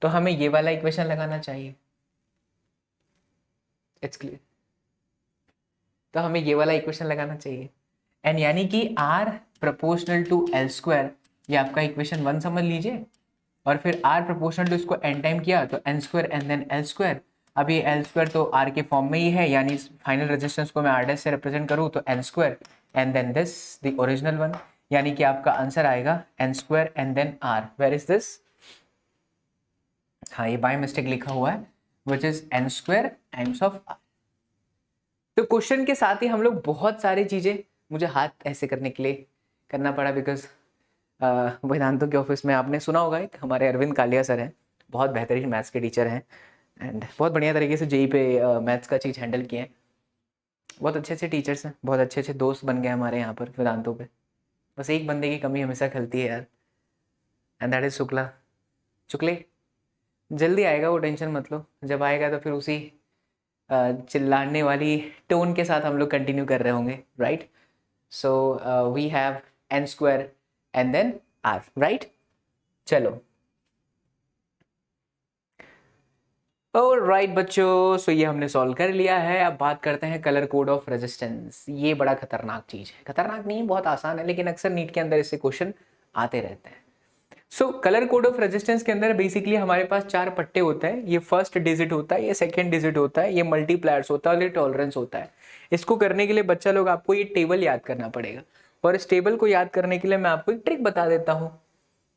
तो हमें ये वाला इक्वेशन लगाना चाहिए। It's clear? तो हमें ये वाला इक्वेशन लगाना चाहिए, एंड यानी कि r proportional to L square, ये आपका इक्वेशन 1 समझ लीजिए। और फिर r प्रोपोर्शनल टू इसको n टाइम किया तो n square and then L square. अब ये एल स्क्वायर तो r के फॉर्म में ही है, यानी फाइनल रेजिस्टेंस को मैं r डैश से रिप्रेजेंट करूँ तो n square and then this the original one, यानी कि आपका आंसर आएगा n square and then r। Where is this? हाँ, ये बाय मिस्टेक लिखा हुआ है, which is n square times of r। तो क्वेश्चन के साथ ही हम लोग बहुत सारी चीजें, मुझे हाथ ऐसे करने के लिए करना पड़ा बिकॉज वेदांतों के ऑफिस में आपने सुना होगा एक हमारे अरविंद कालिया सर हैं, बहुत बेहतरीन मैथ्स के टीचर हैं एंड बहुत बढ़िया तरीके से जेई पे मैथ्स का चीज़ हैंडल किए हैं। बहुत अच्छे अच्छे टीचर्स हैं, बहुत अच्छे अच्छे दोस्त बन गए हमारे यहाँ पर वेदांतों पे। बस एक बंदे की कमी हमेशा खलती है यार, एंड दैट इज शुक्ला। शुक्ले जल्दी आएगा, वो टेंशन मत लो। जब आएगा तो फिर उसी चिल्लाने वाली टोन के साथ हम लोग कंटिन्यू कर रहे होंगे, right? So we have n square and then r, right? चलो राइट बच्चों, सो ये हमने सॉल्व कर लिया है। अब बात करते हैं कलर कोड ऑफ रेजिस्टेंस। ये बड़ा खतरनाक चीज है, खतरनाक नहीं, बहुत आसान है, लेकिन अक्सर नीट के अंदर इससे क्वेश्चन आते रहते हैं। सो कलर कोड ऑफ रेजिस्टेंस के अंदर बेसिकली हमारे पास 4 पट्टे होते हैं। ये फर्स्ट डिजिट होता है, ये सेकंड डिजिट होता है, ये मल्टीप्लायर्स होता है और ये टॉलरेंस होता है। इसको करने के लिए बच्चा लोग आपको ये टेबल याद करना पड़ेगा, और इस टेबल को याद करने के लिए मैं आपको एक ट्रिक बता देता हूँ।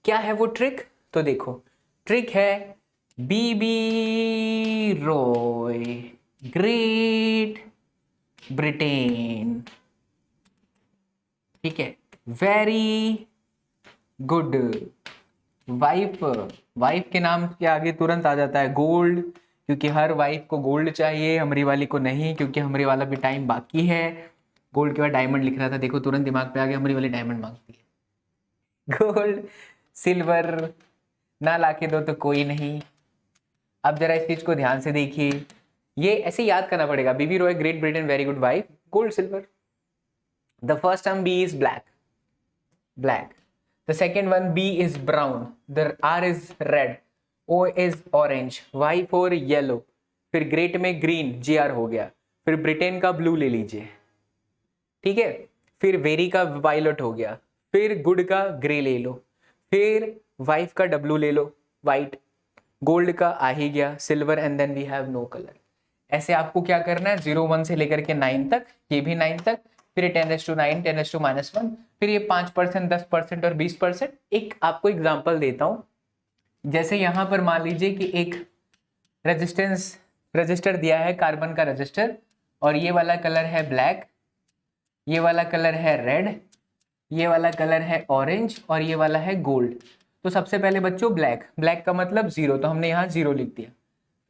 क्या है वो ट्रिक? तो देखो, ट्रिक है बीबी रॉय, ग्रेट ब्रिटेन, ठीक है, वेरी गुड वाइफ। वाइफ के नाम के आगे तुरंत आ जाता है गोल्ड, क्योंकि हर वाइफ को गोल्ड चाहिए, हमारी वाली को नहीं, क्योंकि हमारी वाला भी टाइम बाकी है। गोल्ड के बाद डायमंड लिख रहा था, देखो तुरंत दिमाग पे आ गया, हमारी वाली डायमंड मांगती है। गोल्ड सिल्वर ना लाके दो तो कोई नहीं। अब जरा इस चीज को ध्यान से देखिए, ये ऐसे याद करना पड़ेगा। B B Roy, great Britain, very good wife, gold silver. The first term B is black, black. The second one, B is brown, the R is red, O is orange, Y for yellow, फिर great में green, GR हो गया, फिर Britain का blue ले लीजिए, ठीक है, फिर वेरी का वायलेट हो गया, फिर गुड का ग्रे ले लो, फिर वाइफ का W ले लो, वाइट, गोल्ड का आ ही गया, silver and then we have no colour. ऐसे आपको क्या करना है, 0 1 से लेकर के 9 तक, ये भी 9 तक, फिर 10⁻9 10⁻−1, फिर ये 5%, 10% और 20%। एक आपको एग्जांपल देता हूं, जैसे यहां पर मान लीजिए कि एक रजिस्टर दिया है, कार्बन का रजिस्टर, और ये वाला कलर है ब्लैक, ये वाला कलर है रेड, ये वाला कलर है ऑरेंज, और ये वाला है गोल्ड। तो सबसे पहले बच्चों ब्लैक, ब्लैक का मतलब 0, तो हमने यहाँ 0 लिख दिया।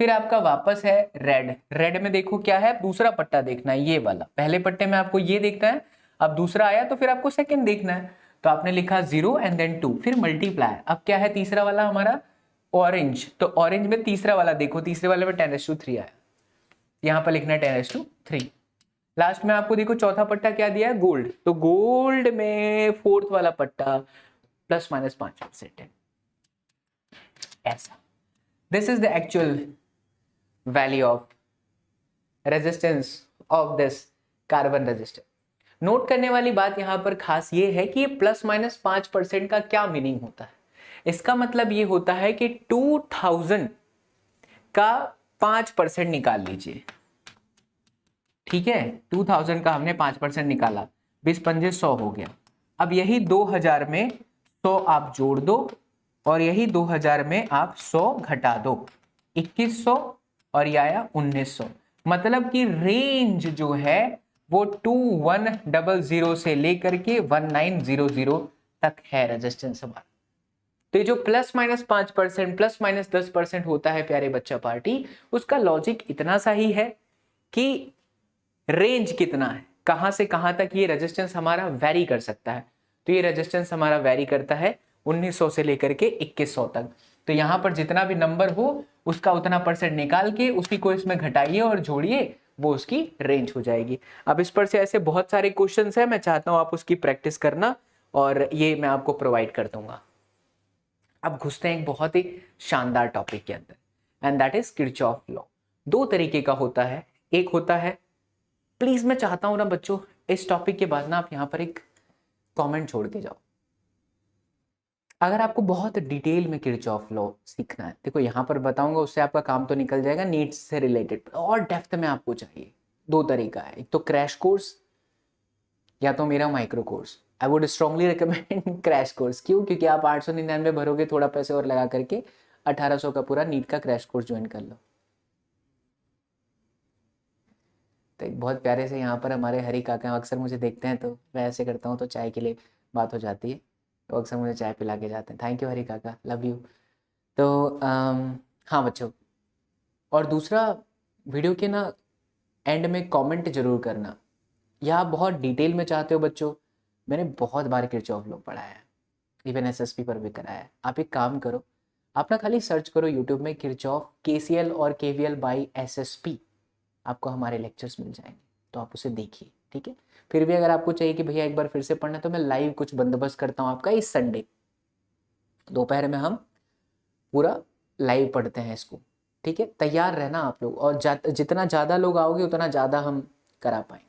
फिर आपका वापस है रेड, रेड में देखो क्या है, दूसरा पट्टा देखना है, ये वाला। पहले पट्टे में आपको ये देखना है, अब दूसरा आया तो फिर आपको सेकंड देखना है, तो आपने लिखा 0 एंड देन 2, फिर मल्टीप्लाई। अब क्या है तीसरा वाला हमारा ऑरेंज, तो ऑरेंज में तीसरा वाला देखो, तीसरे वाले में 10⁻3 आया, यहाँ पर लिखना है 10⁻3। लास्ट में आपको देखो चौथा पट्टा क्या दिया है, गोल्ड, तो गोल्ड में फोर्थ वाला पट्टा ±5% है। ऐसा, this is the actual value of resistance of this carbon register. Note करने वाली बात यहां पर खास ये है कि ये ±5% का क्या मीनिंग होता है। इसका मतलब ये होता है कि 2000 का 5% निकाल लीजिए, ठीक है, 2000 का हमने 5% निकाला, 20 पंजे 100 हो गया। अब यही 2000 में 100 आप जोड़ दो, और यही 2000 में आप 100 घटा दो, 2100, और ये आया 1900। मतलब कि रेंज जो है वो 2100 से लेकर के 1900 तक है रेजिस्टेंस हमारा। तो ये जो ±5% ±10% होता है प्यारे बच्चा पार्टी, उसका लॉजिक इतना सा ही है कि रेंज कितना है, कहां से कहां तक ये रेजिस्टेंस हमारा वेरी कर सकता है। तो ये रेजिस्टेंस हमारा वेरी करता है 1900 से लेकर के 2100 तक। तो यहां पर जितना भी नंबर हो उसका उतना परसेंट निकाल के उसी को इसमें घटाइए और जोड़िए, वो उसकी रेंज हो जाएगी। अब इस पर से ऐसे बहुत सारे क्वेश्चंस हैं, मैं चाहता हूं आप उसकी प्रैक्टिस करना, और ये मैं आपको प्रोवाइड कर दूंगा। अब घुसते हैं एक बहुत ही शानदार टॉपिक के अंदर, and that is Kirchhoff law. दो तरीके का होता है, एक होता है, प्लीज मैं चाहता हूं ना बच्चों, इस टॉपिक के बाद ना आप यहां पर एक कमेंट छोड़ के जाओ। अगर आपको बहुत डिटेल में किरचॉफ लॉ सीखना है, देखो यहां पर बताऊंगा, उससे आपका काम तो निकल जाएगा, नीड्स से रिलेटेड और डेप्थ में आपको चाहिए। दो तरीका है, एक तो क्रैश कोर्स या तो मेरा micro course. I would strongly recommend crash course. क्यों? क्योंकि आप 899 भरोगे, थोड़ा पैसे और लगा करके 1800 का पूरा नीट का क्रैश कोर्स ज्वाइन कर लो। तो एक बहुत प्यारे से यहाँ पर हमारे हरी काका अक्सर मुझे देखते हैं, तो मैं ऐसे करता हूँ तो चाय के लिए बात हो जाती है, तो अक्सर मुझे चाय पिला के जाते हैं। थैंक यू हरी काका, लव यू। तो हाँ बच्चों, और दूसरा, वीडियो के ना एंड में कमेंट जरूर करना, या आप बहुत डिटेल में चाहते हो बच्चों, मैंने बहुत बार किरचॉफ लॉ पढ़ा है, इवन एसएसपी पर भी कराया है। आप एक काम करो, आप ना खाली सर्च करो यूट्यूब में किरचॉफ केसीएल और केवीएल बाई एसएसपी, आपको हमारे लेक्चर्स मिल जाएंगे, तो आप उसे देखिए, ठीक है। फिर भी अगर आपको चाहिए कि भैया एक बार फिर से पढ़ना, तो मैं लाइव कुछ बंदोबस्त करता हूँ आपका इस संडे दोपहर में, हम पूरा लाइव पढ़ते हैं इसको, ठीक है। तैयार रहना आप लोग, और जितना ज़्यादा लोग आओगे उतना ज़्यादा हम करा पाएंगे।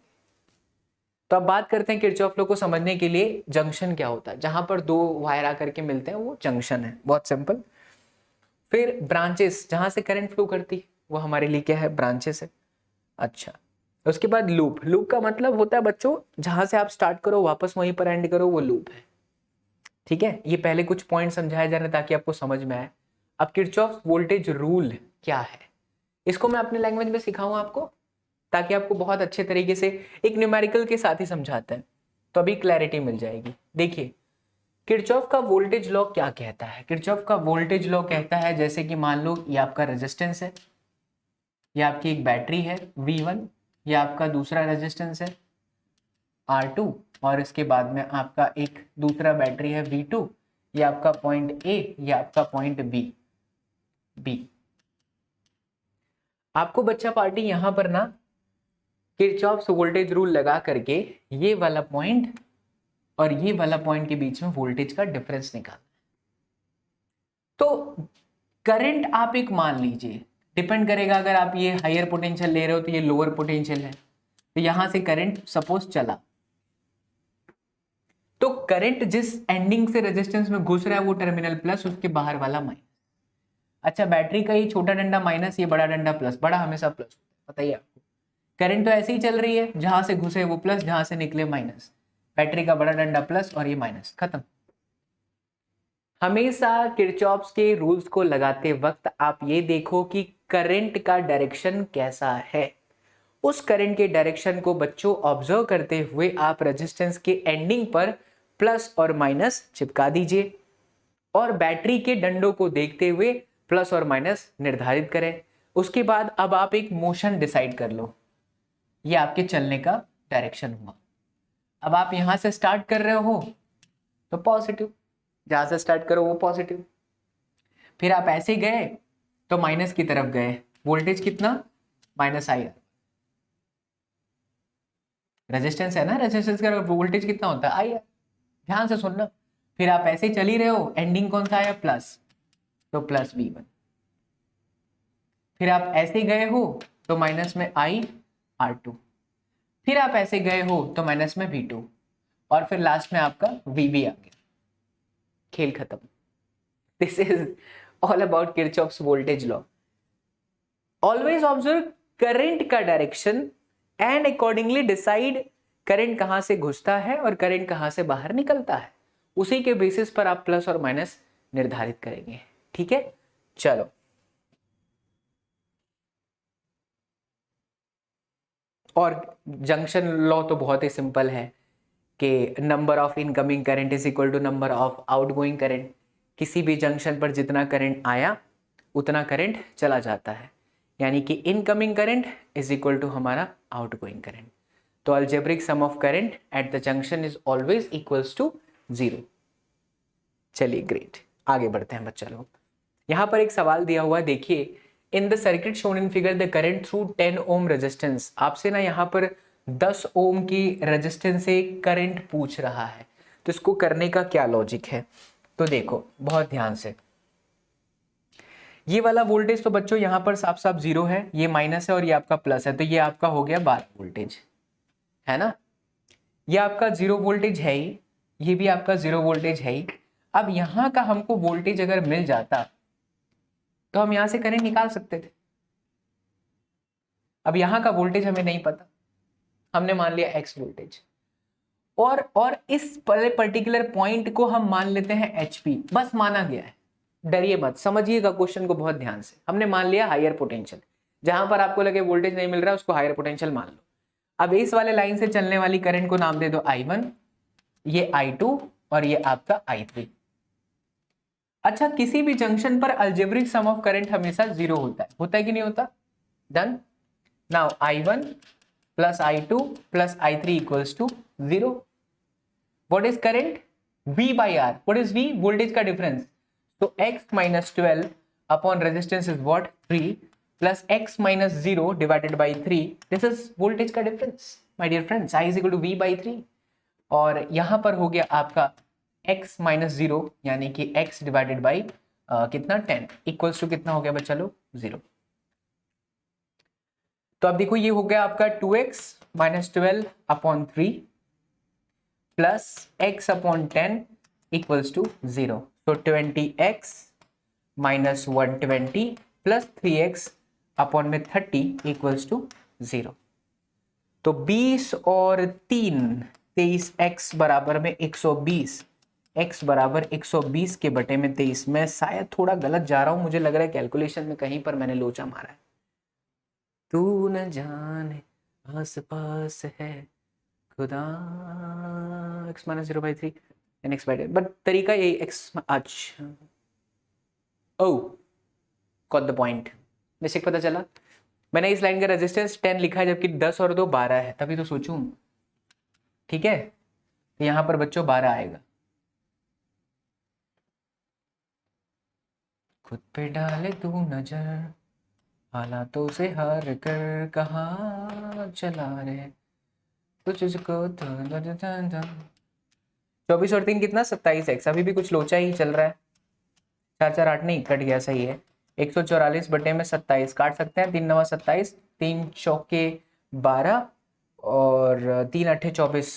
तो अब बात करते हैं किरचॉफ लॉ को समझने के लिए जंक्शन क्या होता है। जहां पर दो वायर आकर के मिलते हैं वो जंक्शन है, बहुत सिंपल। फिर ब्रांचेस, जहां से करंट फ्लो करती है वो हमारे लिए क्या है, ब्रांचेस है। अच्छा, उसके बाद लूप, लूप का मतलब होता है बच्चों, जहां से आप स्टार्ट करो वापस वहीं पर एंड करो, वो लूप है, ठीक है। ये पहले कुछ पॉइंट समझाया जा रहा है ताकि आपको समझ में आए। अब किरचॉफ वोल्टेज रूल क्या है, इसको मैं अपने लैंग्वेज में सिखाऊंगा आपको, ताकि आपको बहुत अच्छे तरीके से एक न्यूमेरिकल के साथ ही समझाते हैं, तो अभी क्लैरिटी मिल जाएगी। देखिए किरचॉफ का वोल्टेज लॉ क्या कहता है। किरचॉफ का वोल्टेज लॉ कहता है, जैसे कि मान लो ये आपका रेजिस्टेंस है, ये आपकी एक बैटरी है V1, ये आपका दूसरा रेजिस्टेंस है R2, और इसके बाद में आपका एक दूसरा बैटरी है V2, ये आपका पॉइंट A, ये आपका पॉइंट B। आपको बच्चा पार्टी यहां पर ना किरचॉफ्स वोल्टेज रूल लगा करके ये वाला पॉइंट और ये वाला पॉइंट के बीच में वोल्टेज का डिफरेंस निकालना है। तो करंट आप एक मान लीजिए, डिपेंड करेगा, अगर आप ये हायर पोटेंशियल ले रहे हो तो ये लोअर पोटेंशियल है, तो यहां से करंट सपोज चला, तो करंट जिस एंडिंग से रेजिस्टेंस में घुस रहा है वो टर्मिनल प्लस, उसके बाहर वाला माइनस। अच्छा बैटरी का ये छोटा डंडा माइनस, ये बड़ा डंडा प्लस, बड़ा हमेशा प्लस, बताइए आपको। करंट तो ऐसे ही चल रही है, जहां से घुसे वो प्लस, जहां से निकले माइनस। बैटरी का बड़ा डंडा प्लस और ये माइनस, खत्म। हमेशा किरचॉफ्स के रूल्स को लगाते वक्त आप ये देखो कि करंट का डायरेक्शन कैसा है। उस करंट के डायरेक्शन को बच्चों ऑब्जर्व करते हुए आप रेजिस्टेंस के एंडिंग पर प्लस और माइनस चिपका दीजिए, और बैटरी के डंडों को देखते हुए प्लस और माइनस निर्धारित करें। उसके बाद अब आप एक मोशन डिसाइड कर लो, ये आपके चलने का डायरेक्शन हुआ। अब आप यहां से स्टार्ट कर रहे हो तो पॉजिटिव, जहां से स्टार्ट करो वो पॉजिटिव, फिर आप ऐसे गए तो माइनस की तरफ गए, वोल्टेज कितना माइनस आई, रेजिस्टेंस है ना, रेजिस्टेंस का वोल्टेज कितना होता है आई, ध्यान से सुनना। फिर आप ऐसे चल ही रहे हो, एंडिंग कौन सा आया प्लस, तो प्लस V1। फिर आप ऐसे गए हो तो माइनस में I R2, फिर आप ऐसे गए हो तो माइनस में V2, और फिर लास्ट में आपका VB आ गया, खेल खत्म। This is all about Kirchhoff's voltage law. Always observe current का direction and accordingly decide current कहां से घुसता है और करंट कहां से बाहर निकलता है, उसी के बेसिस पर आप प्लस और माइनस निर्धारित करेंगे। ठीक है, चलो और जंक्शन लॉ तो बहुत ही सिंपल है कि number of incoming current is equal to number of outgoing current. किसी भी जंक्शन पर जितना करंट आया उतना करंट चला जाता है, यानी कि incoming current is equal to हमारा आउटगोइंग करंट। तो algebraic sum of current at the junction is always equals to 0। चलिए ग्रेट, आगे बढ़ते हैं बच्चा लोग। यहां पर एक सवाल दिया हुआ है, देखिए in the circuit shown in figure the current through 10 ohm resistance. आपसे ना यहाँ पर 10 ओम की रेजिस्टेंस से करंट पूछ रहा है, तो इसको करने का क्या लॉजिक है। तो देखो बहुत ध्यान से, ये वाला वोल्टेज तो बच्चों यहाँ पर साफ साफ 0 है, ये माइनस है और ये आपका प्लस है, तो ये आपका हो गया 12 वोल्टेज, है ना। ये आपका 0 वोल्टेज है ही, ये भी आपका 0 वोल्टेज है ही। अब यहाँ का हमको वोल्टेज अगर मिल जाता तो हम यहां से करंट निकाल सकते थे। अब यहां का वोल्टेज हमें नहीं पता, हमने मान लिया एक्स वोल्टेज, और इस पर्टिकुलर पॉइंट को हम मान लेते हैं एचपी, बस माना गया है, डरिए मत, समझिएगा क्वेश्चन को बहुत ध्यान से। हमने मान लिया हायर पोटेंशियल, जहां पर आपको लगे वोल्टेज नहीं मिल रहा है उसको हायर पोटेंशियल मान लो। अब इस वाले लाइन से चलने वाली करंट को नाम दे दो I1, ये I2 और ये आपका I3। अच्छा, किसी भी जंक्शन पर अलजेब्रिक सम ऑफ करंट हमेशा 0 होता है कि नहीं होता। Done. Now I1 plus I2 plus I3 equals to 0. What is current? V by R. What is V? Voltage का difference. So X minus 12 upon resistance is what? 3 plus X minus 0 divided by 3. This is voltage का difference. My dear friends, I is equal to V by 3. और यहाँ पर हो गया आपका X minus 0 यानी कि X divided by कितना 10 equals to कितना हो गया बच्चा लोग 0। तो अब देखो ये हो गया आपका 2x minus 12 upon 3 plus x upon 10 equals to 0। तो 20x minus 120 plus 3x upon में 30 इक्वल्स टू 0। तो 20 और 3 23x बराबर में 120, x बराबर 120 के बटे में 23। मैं शायद थोड़ा गलत जा रहा हूं, मुझे लग रहा है कैलकुलेशन में कहीं पर मैंने लोचा मारा है। तू न जाने आस पास है खुदा, x minus 0/3 and x by 10, but तरीका यही x। अच्छा ओ गॉट द पॉइंट, बेसिक पता चला। मैंने इस लाइन का रेजिस्टेंस 10 लिखा है जबकि 10 और 2 12 है, तभी तो सोचूं। ठीक है, तो यहां पर बच्चों 12 आएगा। खुद पे डाले तू नजर, हालातों से हार कर कहाँ चला रे, कुछ उसको 24 और 3 कितना 27x, अभी भी कुछ लोचा ही चल रहा है। 4 4 8 नहीं, कट गया, सही है। 144 बटे में 27 काट सकते हैं, 3 9 27, 3 चौके 12 और 3 8 24,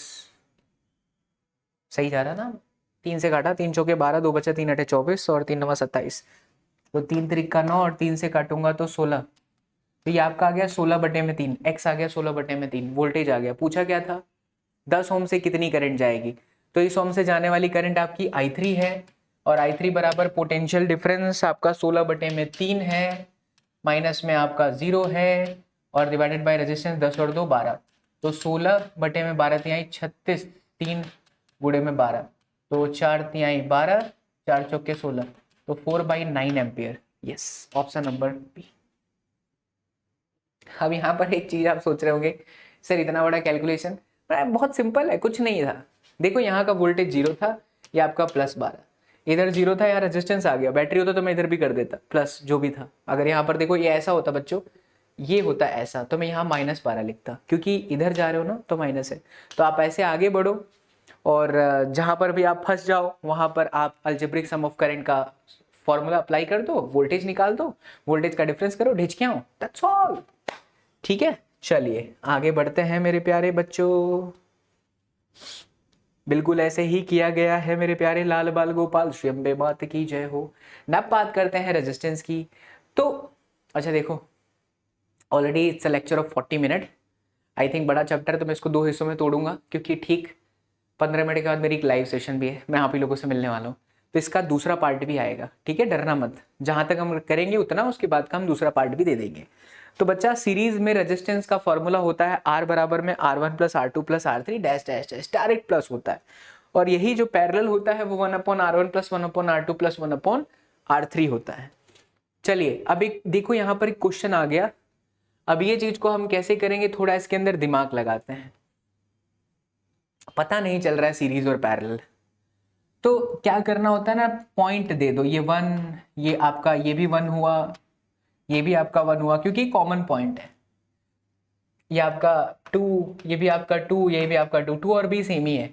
सही जा रहा ना। 3 से काटा, 3 चौके 12, 2 बचा 3 8 24 और 3 9 27। तो 3 त्रिक 9 और 3 से काटूंगा तो 16। तो ये आपका आ गया 16/3, एक्स आ गया 16/3, वोल्टेज आ गया। पूछा क्या था, 10 ओम से कितनी करंट जाएगी। तो इस ओम से जाने वाली करंट आपकी I3 है, और I3 बराबर पोटेंशियल डिफरेंस आपका 16/3 है, माइनस में आपका 0 है, और डिवाइडेड बाय रेजिस्टेंस 10 और 2 12। तो 16/12 तिहाई 36, 3 गुणे में 12, तो 4 तिहाई 12, 4 चौके 16, तो 4/9 ampere. Yes, option number B. अब यहाँ पर एक चीज आप सोच रहे होंगे, सर इतना बड़ा कैलकुलेशन, बहुत सिंपल है, कुछ नहीं था। देखो यहाँ का वोल्टेज 0 था, ये आपका +12, इधर 0 था, यहाँ रेजिस्टेंस आ गया। बैटरी होता तो मैं इधर भी कर देता प्लस, जो भी था। अगर यहाँ पर देखो ये ऐसा होता बच्चों, ये होता ऐसा, तो मैं यहाँ -12 लिखता, क्योंकि इधर जा रहे हो ना तो माइनस है। तो आप ऐसे आगे बढ़ो, और जहाँ पर भी आप फंस जाओ वहाँ पर आप अलजेब्रिक सम ऑफ करंट का फॉर्मूला अप्लाई कर दो, वोल्टेज निकाल दो, वोल्टेज का डिफरेंस करो, ढिचकियाओ, दैट्स ऑल। ठीक है, चलिए आगे बढ़ते हैं मेरे प्यारे बच्चों। बिल्कुल ऐसे ही किया गया है मेरे प्यारे लाल बाल गोपाल, श्री अम्बे मात की जय हो। अब बात करते हैं रेजिस्टेंस की। तो अच्छा देखो, already it's a lecture of 40 minute. I think बड़ा चैप्टर, तो मैं इसको 2 हिस्सों में तोड़ूंगा, क्योंकि ठीक 15 मिनट के बाद मेरी एक लाइव सेशन भी है, मैं आप ही लोगों से मिलने वाला हूँ। तो इसका दूसरा पार्ट भी आएगा, ठीक है, डरना मत। जहां तक हम करेंगे उतना, उसके बाद का हम दूसरा पार्ट भी दे देंगे। तो बच्चा, सीरीज में रेजिस्टेंस का फॉर्मूला होता है R बराबर में R1 + R2 + R3 dash dash dash, direct plus होता है। और यही जो पैरेलल होता है वो 1/R1 + 1/R2 + 1/R3 होता है। चलिए अब एक देखो, यहाँ पर एक क्वेश्चन आ गया। अब ये चीज को हम कैसे करेंगे, थोड़ा इसके अंदर दिमाग लगाते हैं। पता नहीं चल रहा है सीरीज और पैरेलल, तो क्या करना होता है ना, पॉइंट दे दो, ये 1, ये आपका ये भी 1 हुआ, ये भी आपका 1 हुआ, क्योंकि कॉमन पॉइंट है। ये आपका 2, ये भी आपका 2, ये भी आपका 2, 2 और भी सेम ही है।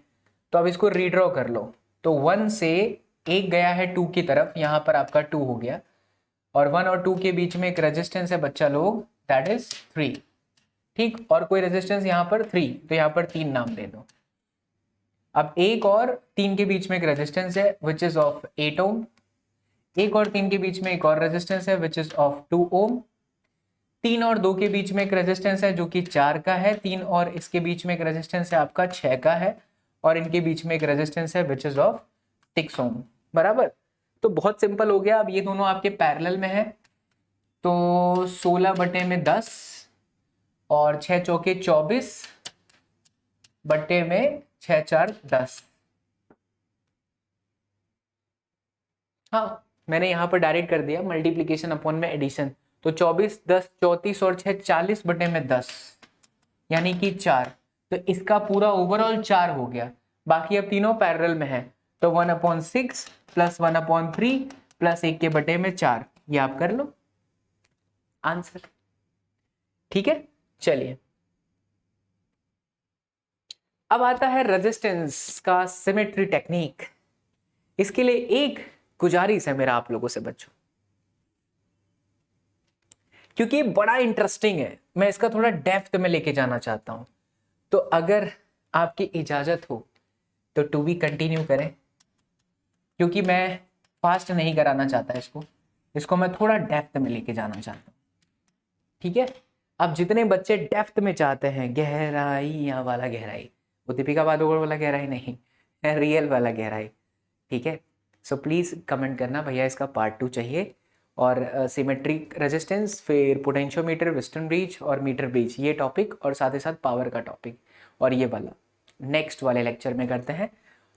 तो अब इसको रीड्रॉ कर लो। तो 1 से एक गया है 2 की तरफ, यहाँ पर आपका 2 हो गया, और 1 और 2 के बीच में एक रेजिस्टेंस है बच्चा लोग, दैट इज 3। ठीक, और कोई रेजिस्टेंस यहाँ पर 3, तो यहाँ पर 3 नाम दे दो। अब 1 और 3 के बीच में एक रेजिस्टेंस है विच इज ऑफ 8 ओम, 1 और 3 के बीच में एक और रेजिस्टेंस है विच इज ऑफ 2 ओम, 3 और 2 के बीच में एक रेजिस्टेंस है जो कि 4 का है, 3 और इसके बीच में एक रेजिस्टेंस है आपका 6 का है, और इनके बीच में एक रेजिस्टेंस है विच इज ऑफ 6 ओम। बराबर, तो बहुत सिंपल हो गया। अब ये दोनों आपके पैरेलल में है, तो 16/10 और 6 चौके 24 बट्टे में 6 4 10। हाँ, मैंने यहाँ पर डायरेक्ट कर दिया, मल्टीप्लीकेशन अपॉन में एडिशन। तो 24 10 34 और 6 40/10, यानी कि 4। तो इसका पूरा ओवरऑल 4 हो गया। बाकी अब तीनों पैरेलल में है, तो 1/6 + 1/3 + 1 के बटे में 4, ये आप कर लो आंसर। ठीक है, चलिए अब आता है रेजिस्टेंस का सिमेट्री टेक्निक। इसके लिए एक गुजारिश है मेरा आप लोगों से बच्चों, क्योंकि बड़ा इंटरेस्टिंग है, मैं इसका थोड़ा डेप्थ में लेके जाना चाहता हूं। तो अगर आपकी इजाजत हो तो टू बी कंटिन्यू करें, क्योंकि मैं फास्ट नहीं कराना चाहता इसको मैं थोड़ा डेप्थ में लेके जाना चाहता हूँ। ठीक है, अब जितने बच्चे डेप्थ में चाहते हैं, गहराई वाला गहराई, वो दीपिका पादुकोण वाला गहराई नहीं, रियल वाला गहराई, ठीक है, सो प्लीज कमेंट करना भैया इसका पार्ट 2 चाहिए। और सिमेट्रिक रेजिस्टेंस, फिर पोटेंशियोमीटर, वेस्टर्न ब्रिज और मीटर ब्रिज, ये टॉपिक, और साथ ही साथ पावर का टॉपिक, और ये वाला नेक्स्ट वाले लेक्चर में करते हैं।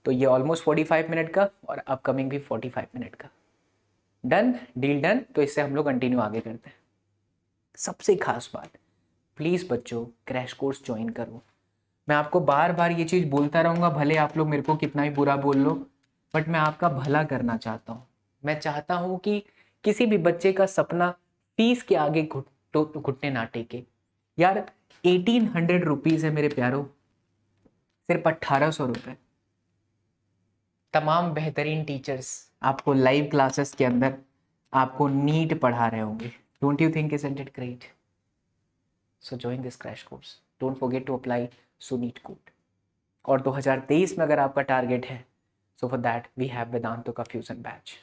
तो ये ऑलमोस्ट 45 मिनट का, और अपकमिंग भी 45 मिनट का। Done, deal done. तो इससे हम लोग कंटिन्यू आगे करते हैं। सबसे खास बात, प्लीज़ बच्चों क्रैश कोर्स ज्वाइन करो। मैं आपको बार बार ये चीज़ बोलता रहूँगा, भले आप लोग मेरे को कितना ही बुरा बोल लो, बट मैं आपका भला करना चाहता हूँ। मैं चाहता हूँ कि किसी भी बच्चे का सपना फीस के आगे घुटने ना टेके। यार 1800 रुपीज़ है मेरे प्यारों, सिर्फ 1800 रुपये। तमाम बेहतरीन टीचर्स आपको लाइव क्लासेस के अंदर आपको नीट पढ़ा रहे होंगे। Don't you think is it great? So join this crash course, don't forget to apply सुनीट कोड। और 2023 में अगर आपका टारगेट है, so for that we have Vedantu का fusion batch.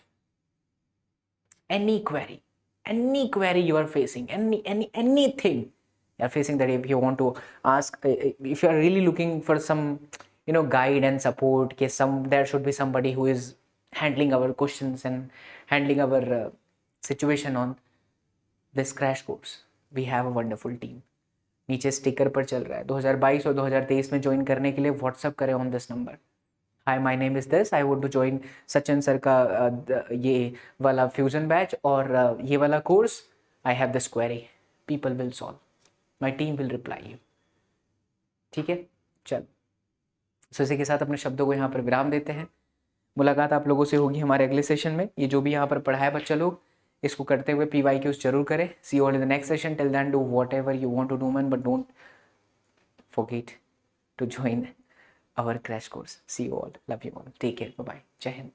any query you are facing, anything you are facing, that if you want to ask, if you are really looking for some guide and support, there should be somebody who is handling our questions and handling our situation on this crash course, we have a wonderful team. नीचे sticker पर चल रहा है, 2022 और 2023 में join करने के लिए व्हाट्सअप करें on this number. Hi my name is this, I would to join Sachin sir का ये वाला फ्यूजन बैच और ये वाला course, I have this query, people will solve, my team will reply you. ठीक है, चल सो इसी के साथ अपने शब्दों को यहाँ पर विराम देते हैं। मुलाकात आप लोगों से होगी हमारे अगले सेशन में। ये जो भी यहाँ पर पढ़ा है बच्चा लोग, इसको करते हुए PYQs जरूर करें। See you all in the next session, till then do whatever you want to do man, but don't forget to join our crash course. See you all. Love you all. Take care. Bye bye. Jai Hind.